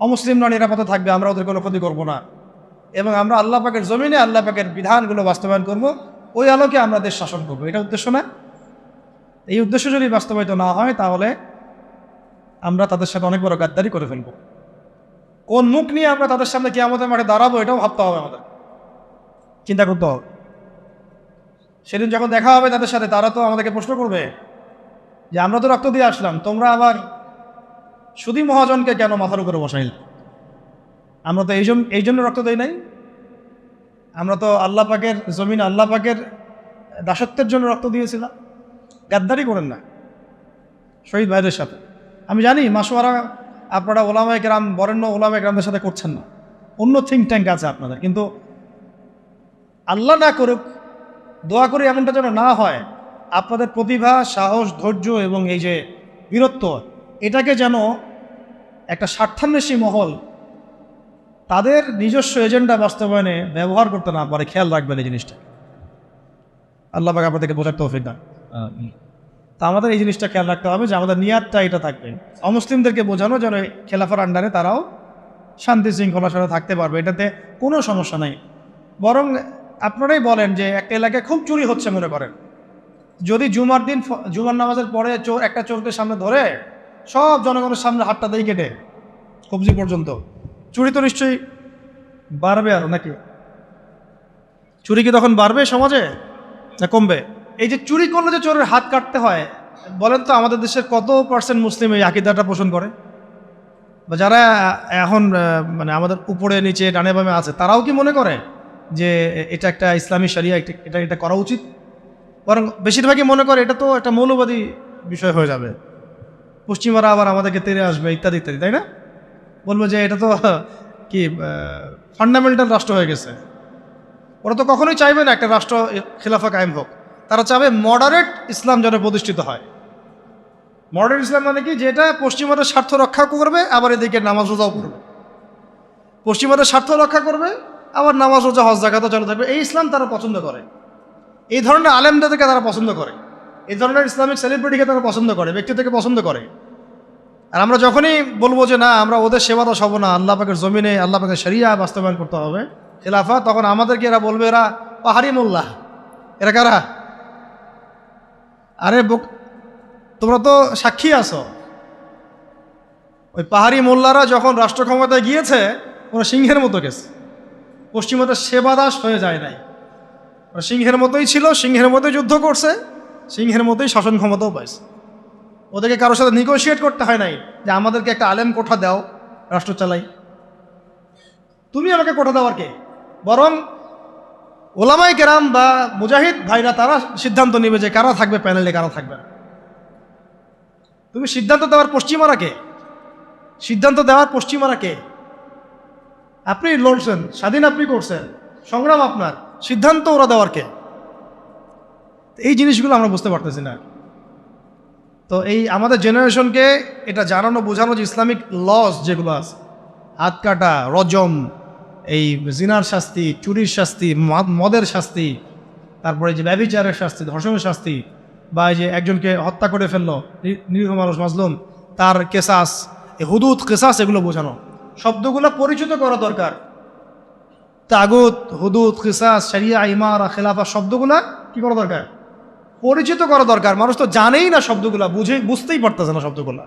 অমুসলিমরা নিরাপদে থাকবে, আমরা ওদের কোনো ক্ষতি করবো না, এবং আমরা আল্লাহ পাকের জমিনে আল্লাহ পাকের বিধানগুলো বাস্তবায়ন করব, ওই আলোকে আমরা দেশ শাসন করবো। এটা উদ্দেশ্য না? এই উদ্দেশ্য যদি বাস্তবায়িত না হয়, তাহলে আমরা তাদের সাথে অনেক বড় গাদ্দারি করে ফেলবো। কোন মুখ নিয়ে আমরা তাদের সামনে কিয়ামতের মাঠে দাঁড়াবো, এটাও ভাবতে হবে, আমাদের চিন্তা করতে হবে। সেদিন যখন দেখা হবে তাদের সাথে, তারা তো আমাদেরকে প্রশ্ন করবে যে আমরা তো রক্ত দিয়ে আসলাম, তোমরা আবার সুধী মহাজনকে কেন মাথার উপরে বসাইল? আমরা তো এই জন্য রক্ত দেই নাই। আমরা তো আল্লাহ পাকের জমিন, আল্লাহ পাকের দাসত্বের জন্য রক্ত দিয়েছিলাম। গাদ্দারি করেন না শহীদ ভাইদের সাথে। আমি জানি মাসওয়ারা আপনারা ওলামায়ে কেরাম, বরেণ্য ওলামায়ে কেরামদের সাথে করছেন না, অন্য থিঙ্ক ট্যাঙ্ক আছে আপনাদের, কিন্তু আল্লাহ না করুক, দোয়া করি এমনটা যেন না হয়। আপনাদের প্রতিভা, সাহস, ধৈর্য এবং এই যে বীরত্ব, এটাকে যেন একটা স্বার্থান্বেষী মহল তাদের নিজস্ব এজেন্ডা বাস্তবায়নে ব্যবহার করতে না পারে। খেয়াল রাখবেন এই জিনিসটা। আল্লাহ পাক আপনাদেরকে বোঝার তৌফিক দান। তা আমাদের এই জিনিসটা খেয়াল রাখতে হবে যে আমাদের নিয়াতটা এটা থাকবে, অমুসলিমদেরকে বোঝানো যেন খেলাফার আন্ডারে তারাও শান্তি শৃঙ্খলার সাথে থাকতে পারবে, এটাতে কোনো সমস্যা নাই। বরং আপনারাই বলেন যে একটা এলাকায় খুব চুরি হচ্ছে মনে করেন, যদি জুমার দিন, জুমার নামাজের পরে একটা চোরকে সামনে ধরে সব জনগণের সামনে হাতটা দিয়ে কেটে কবজি পর্যন্ত, চুরি তো নিশ্চয়ই বাড়বে। আর নাকি চুরি কি তখন বাড়বে সমাজে না কমবে? এই যে চুরি করলে যে চোরের হাত কাটতে হয়, বলেন তো আমাদের দেশের কত পার্সেন্ট মুসলিম এই আকিদাটা পোষণ করে? বা যারা এখন মানে আমাদের উপরে নিচে ডানে বামে আছে, তারাও কি মনে করে যে এটা একটা ইসলামী শরিয়া, এটা করা উচিত? বরং বেশিরভাগই মনে করে এটা তো একটা মৌলবাদী বিষয় হয়ে যাবে, পশ্চিমারা আবার আমাদেরকে তেড়ে আসবে ইত্যাদি ইত্যাদি, তাই না? বলবো যে এটা তো কি ফান্ডামেন্টাল রাষ্ট্র হয়ে গেছে। ওরা তো কখনোই চাইবে না একটা রাষ্ট্র খিলাফা কায়েম হোক, তারা চাবে মডারেট ইসলাম যেন প্রতিষ্ঠিত হয়। মডারেট ইসলাম মানে কি? যেটা পশ্চিমাদের স্বার্থ রক্ষা করবে, আবার এদিকে নামাজ রোজাও করবে। পশ্চিমাদের স্বার্থ রক্ষা করবে, আবার নামাজ রোজা হজ যাকাতও চালু থাকবে। এই ইসলাম তারা পছন্দ করে, এই ধরনের আলেমদেরকে তারা পছন্দ করে, এই ধরনের ইসলামিক সেলিব্রিটিকে তারা পছন্দ করে, ব্যক্তিত্বকে পছন্দ করে। আর আমরা যখনই বলবো যে না, আমরা ওদের সেবা তো সব না, আল্লাহ পাকের জমিনে আল্লাহ পাকের শরিয়া বাস্তবায়ন করতে হবে, খেলাফা, তখন আমাদেরকে এরা বলবে এরা পাহাড়ি মোল্লা। এরা কারা? আরে তোমরা তো সাক্ষী আছো, ওই পাহাড়ি মোল্লারা যখন রাষ্ট্র ক্ষমতায় গিয়েছে, ওরা সিংহের মতো গেছে, পশ্চিমাদের সেবাদাস হয়ে যায় নাই। ওরা সিংহের মতোই ছিল, সিংহের মতোই যুদ্ধ করছে, সিংহের মতোই শাসন ক্ষমতাও পাইছে। ওদেরকে কারোর সাথে নেগোশিয়েট করতে হয় নাই যে আমাদেরকে একটা আলেম কোঠা দাও, রাষ্ট্র চালাই। তুমি আমাকে কোঠা দেওয়ার কে? বরং ওলামায়ে কেরাম বা মুজাহিদ ভাইরা তারা সিদ্ধান্ত নেবে যে কারা থাকবে প্যানেলে, কারা থাকবে না। তুমি সিদ্ধান্ত দেওয়ার পশ্চিমারা কে? সিদ্ধান্ত দেওয়ার পশ্চিমারা কে? আপনি লড়ছেন, স্বাধীন আপনি করছেন, সংগ্রাম আপনার, সিদ্ধান্ত ওরা দেওয়ার কে? এই জিনিসগুলো আমরা বুঝতে পারতেছি না। তো এই আমাদের জেনারেশনকে এটা জানানো, বোঝানো যে ইসলামিক লস যেগুলো আছে, হাত কাটা, রজম, এই জিনার শাস্তি, চুরির শাস্তি, মদের শাস্তি, তারপরে যে ব্যভিচারের শাস্তি, ধর্ষণের শাস্তি, বা এই যে একজনকে হত্যা করে ফেললো নিরীহ মানুষ মাজলুম, তার কেসাস, এই হুদুদ কেসাস, এগুলো বোঝানো, শব্দগুলো পরিচিত করা দরকার। তাগুত, হুদুদ, কিসাস, শরিয়া, ইমারা, খেলাফা, শব্দগুলা কি করা দরকার? পরিচিত করা দরকার। মানুষ তো জানেই না শব্দগুলা, বুঝতেই পারতেছে না শব্দগুলা।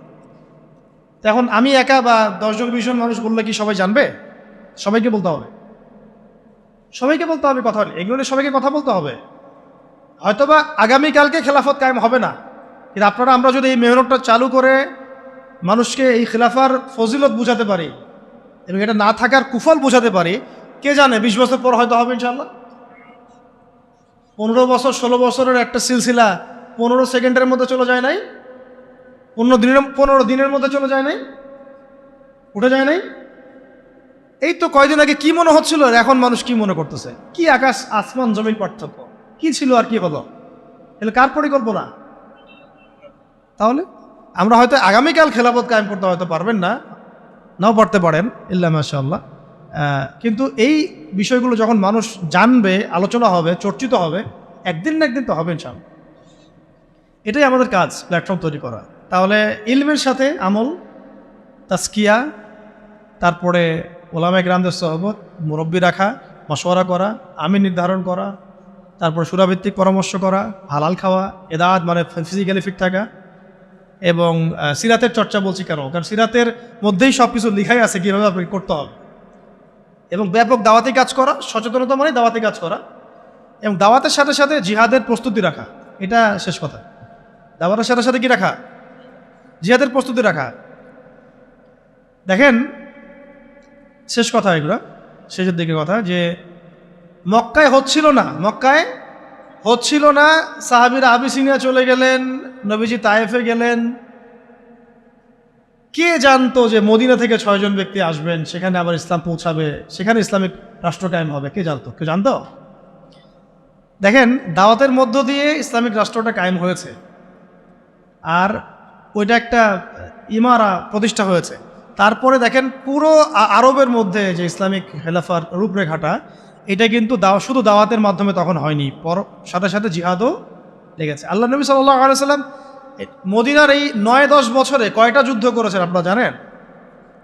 তো এখন আমি একা বা 10 জন 20 জন মানুষ বললে কি সবাই জানবে? সবাইকে বলতে হবে, সবাইকে বলতে হবে কথা। এগুলো নিয়ে সবাইকে কথা বলতে হবে। হয়তোবা আগামীকালকে খেলাফত কায়েম হবে না, কিন্তু আমরা যদি এই মেহনতটা চালু করে মানুষকে এই খেলাফার ফজিলত বুঝাতে পারি এবং এটা না থাকার কুফল বুঝাতে পারি, কে জানে 20 বছর পর হয়তো হবে ইনশাআল্লাহ। 15 বছর 16 বছরের একটা সিলসিলা 15 সেকেন্ডের মধ্যে চলে যায় নাই, 15 দিনের মধ্যে চলে যায় নাই, উঠে যায় নাই। এই তো কয়দিন আগে কি মনে হচ্ছিল আর এখন মানুষ কি মনে করতেছে, কি আকাশ আসমান জমির পার্থক্য, কি ছিল আর কি হলো। এগুলো কার পরিকল্পনা? তাহলে আমরা হয়তো আগামীকাল খেলাফত কায়েম করতে হয়তো পারবেন না, নাও পারতে পারেন, ইল্লা মাশাআল্লাহ। কিন্তু এই বিষয়গুলো যখন মানুষ জানবে, আলোচনা হবে, চর্চিত হবে, একদিন না একদিন তো হবে ইনশাআল্লাহ। এটাই আমাদের কাজ, প্ল্যাটফর্ম তৈরি করা। তাহলে ইলমের সাথে আমল, তাজকিয়া, তারপরে ওলামায়ে কেরামদের সোহবত, মুরব্বি রাখা, মশওয়ারা করা, আমিন নির্ধারণ করা, তারপর সুরাভিত্তিক পরামর্শ করা, হালাল খাওয়া, এদাত মানে ফিজিক্যালি ফিট থাকা, এবং সিরাতের চর্চা বলছি কেন, কারণ সিরাতের মধ্যেই সব কিছু লিখাই আছে কীভাবে আপনি করতে হবে। এবং ব্যাপক দাওয়াতি কাজ করা, সচেতনতা মানে দাওয়াতি কাজ করা, এবং দাওয়াতের সাথে সাথে জিহাদের প্রস্তুতি রাখা। এটা শেষ কথা। দাওয়াতের সাথে সাথে কি রাখা? জিহাদের প্রস্তুতি রাখা। দেখেন, শেষ কথা এগুলো, শেষের দিকে কথা, যে মক্কায় হচ্ছিল না, সাহাবীরা আবিসিনিয়া চলে গেলেন, নবীজি তায়েফে গেলেন। কে জানতো যে মদিনা থেকে 6 জন ব্যক্তি আসবেন, সেখানে আবার ইসলাম পৌঁছাবে, সেখানে ইসলামিক রাষ্ট্র কায়েম হবে? কে জানতো? কেউ জানতো? দেখেন, দাওয়াতের মধ্য দিয়ে ইসলামিক রাষ্ট্রটা কায়েম হয়েছে, আর ওইটা একটা ইমারা প্রতিষ্ঠা হয়েছে। তারপরে দেখেন পুরো আরবের মধ্যে যে ইসলামিক খেলাফার রূপরেখাটা, এটা কিন্তু শুধু দাওয়াতের মাধ্যমে তখন হয়নি, সাথে সাথে জিহাদও লেগেছে। আল্লাহ নবী সাল্লাল্লাহু আলাইহি সাল্লাম মদিনার এই 9-10 বছরে কয়টা যুদ্ধ করেছেন আপনারা জানেন?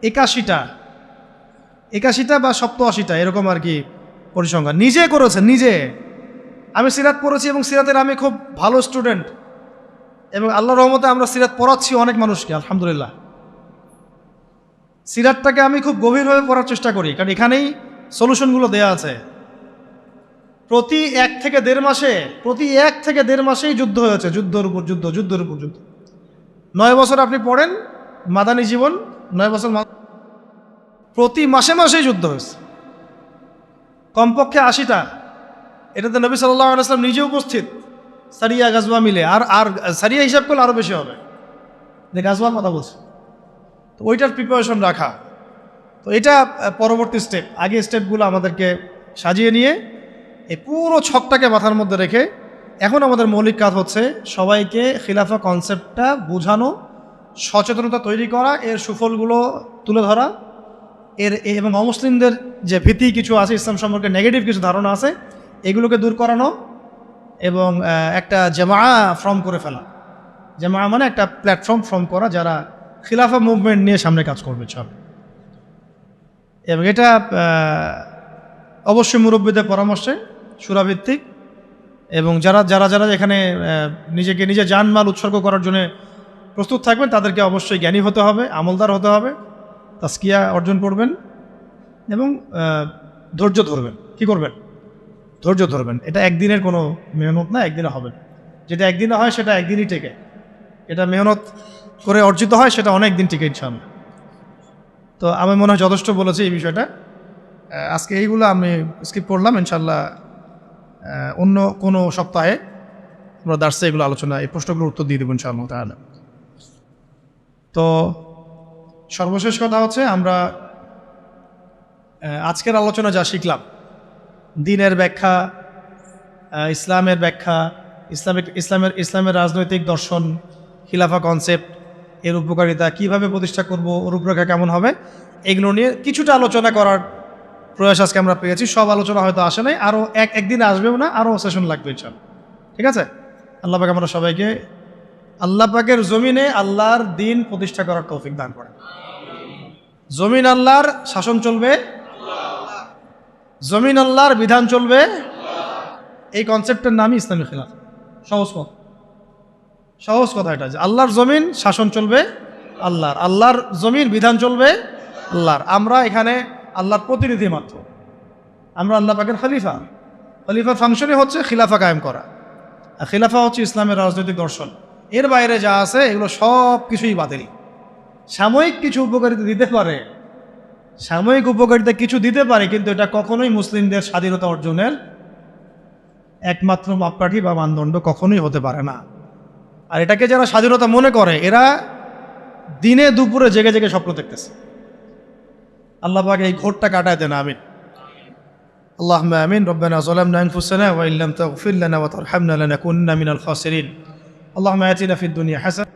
81টা বা 87টা এরকম আর কি পরিসংখ্যান। নিজে করেছেন, নিজে। আমি সিরাত পড়েছি এবং সিরাতের আমি খুব ভালো স্টুডেন্ট, এবং আল্লাহর রহমতে আমরা সিরাত পড়াচ্ছি অনেক মানুষকে, আলহামদুলিল্লাহ। সিরাতটাকে আমি খুব গভীরভাবে পড়ার চেষ্টা করি, কারণ এখানেই সলিউশনগুলো দেয়া আছে। প্রতি 1 থেকে 1.5 মাসেই যুদ্ধ হয়েছে, যুদ্ধের উপর যুদ্ধ। 9 বছর আপনি পড়েন মাদানী জীবন, 9 বছর প্রতি মাসেই যুদ্ধ হয়েছে, কমপক্ষে 80টা। এটাতে নবী সাল্লাল্লাহু আলাইহি ওয়াসাল্লাম নিজে উপস্থিত, সারিয়া গাজওয়া মিলে। আর সারিয়া হিসাব করলে আরও বেশি হবে, যে গাজওয়ার কথা বলছে। তো ওইটার প্রিপারেশন রাখা, তো এটা পরবর্তী স্টেপ। আগে স্টেপগুলো আমাদেরকে সাজিয়ে নিয়ে এই পুরো ছকটাকে মাথার মধ্যে রেখে এখন আমাদের মৌলিক কাজ হচ্ছে সবাইকে খিলাফা কনসেপ্টটা বোঝানো, সচেতনতা তৈরি করা, এর সুফলগুলো তুলে ধরা, এবং অমুসলিমদের যে ভীতি কিছু আছে, ইসলাম সম্পর্কে নেগেটিভ কিছু ধারণা আছে, এগুলোকে দূর করানো, এবং একটা জামা ফর্ম করে ফেলা। জামা মানে একটা প্ল্যাটফর্ম ফর্ম করা, যারা খিলাফা মুভমেন্ট নিয়ে সামনে কাজ করবে সব। এবং এটা অবশ্যই মুরব্বীদের পরামর্শে, সুরাভিত্তিক, এবং যারা এখানে নিজে জানমাল উৎসর্গ করার জন্য প্রস্তুত থাকবেন, তাদেরকে অবশ্যই জ্ঞানী হতে হবে, আমলদার হতে হবে, তাজকিয়া অর্জন করবেন, এবং ধৈর্য ধরবেন। কি করবেন? ধৈর্য ধরবেন। এটা একদিনের কোনো মেহনত না, একদিনে হবে না। যেটা একদিনে হয় সেটা একদিনই টেকে, এটা মেহনত করে অর্জিত হয় সেটা অনেক দিন টিকে ইনশাআল্লাহ। তো আমি মনে হয় যথেষ্ট বলেছি এই বিষয়টা। আজকে এইগুলো আমি স্কিপ করলাম, ইনশাআল্লাহ অন্য কোনো সপ্তাহে আমরা দার্সে এগুলো আলোচনা, এই প্রশ্নগুলোর উত্তর দিয়ে দেবো ইনশাআল্লাহ তাআলা। তো সর্বশেষ কথা হচ্ছে, আমরা আজকের আলোচনা যা শিখলাম, দ্বীনের ব্যাখ্যা, ইসলামের ব্যাখ্যা, ইসলামের রাজনৈতিক দর্শন, খিলাফা কনসেপ্ট, এর উপকারিতা, কিভাবে প্রতিষ্ঠা করব, রূপরেখা কেমন হবে, এগুলো নিয়ে কিছুটা আলোচনা করার প্রয়াস আজকে আমরা পেয়েছি। সব আলোচনা হয়তো আসে নাই, আরও একদিন আসবেও না, আরও সেশন লাগবে ইনশাআল্লাহ। ঠিক আছে? আল্লাহ পাক আমরা সবাইকে আল্লাহ পাকের জমিনে আল্লাহর দিন প্রতিষ্ঠা করার তৌফিক দান করেন। জমিন আল্লাহর শাসন চলবে, জমিন আল্লাহর বিধান চলবে, এই কনসেপ্টের নামই ইসলামী খিলাফা। সহজ পথ। সহজ কথা এটা, যে আল্লাহর জমিন শাসন চলবে আল্লাহর জমিন বিধান চলবে আল্লাহর। আমরা এখানে আল্লাহর প্রতিনিধি মাত্র, আমরা আল্লাহ পাকের খলিফার ফাংশনই হচ্ছে খিলাফা কায়েম করা। আর খিলাফা হচ্ছে ইসলামের রাজনৈতিক দর্শন। এর বাইরে যা আছে এগুলো সব কিছুই বাতিল। সাময়িক কিছু উপকারিতা দিতে পারে, সাময়িক উপকারিতা কিছু দিতে পারে, কিন্তু এটা কখনোই মুসলিমদের স্বাধীনতা অর্জনের একমাত্র মাপকাঠি বা মানদণ্ড কখনোই হতে পারে না। আর এটাকে যারা স্বাধীনতা মনে করে, এরা দিনে দুপুরে জেগে জেগে স্বপ্ন দেখতেছে। আল্লাহ পাক এই ঘোরটা কাটায় দেন, আমিন। اللهم آمين. ربنا ظلمنا أنفسنا وإن لم تغفر لنا وترحمنا لنكونن من الخاسرين. اللهم آتنا في الدنيا حسنة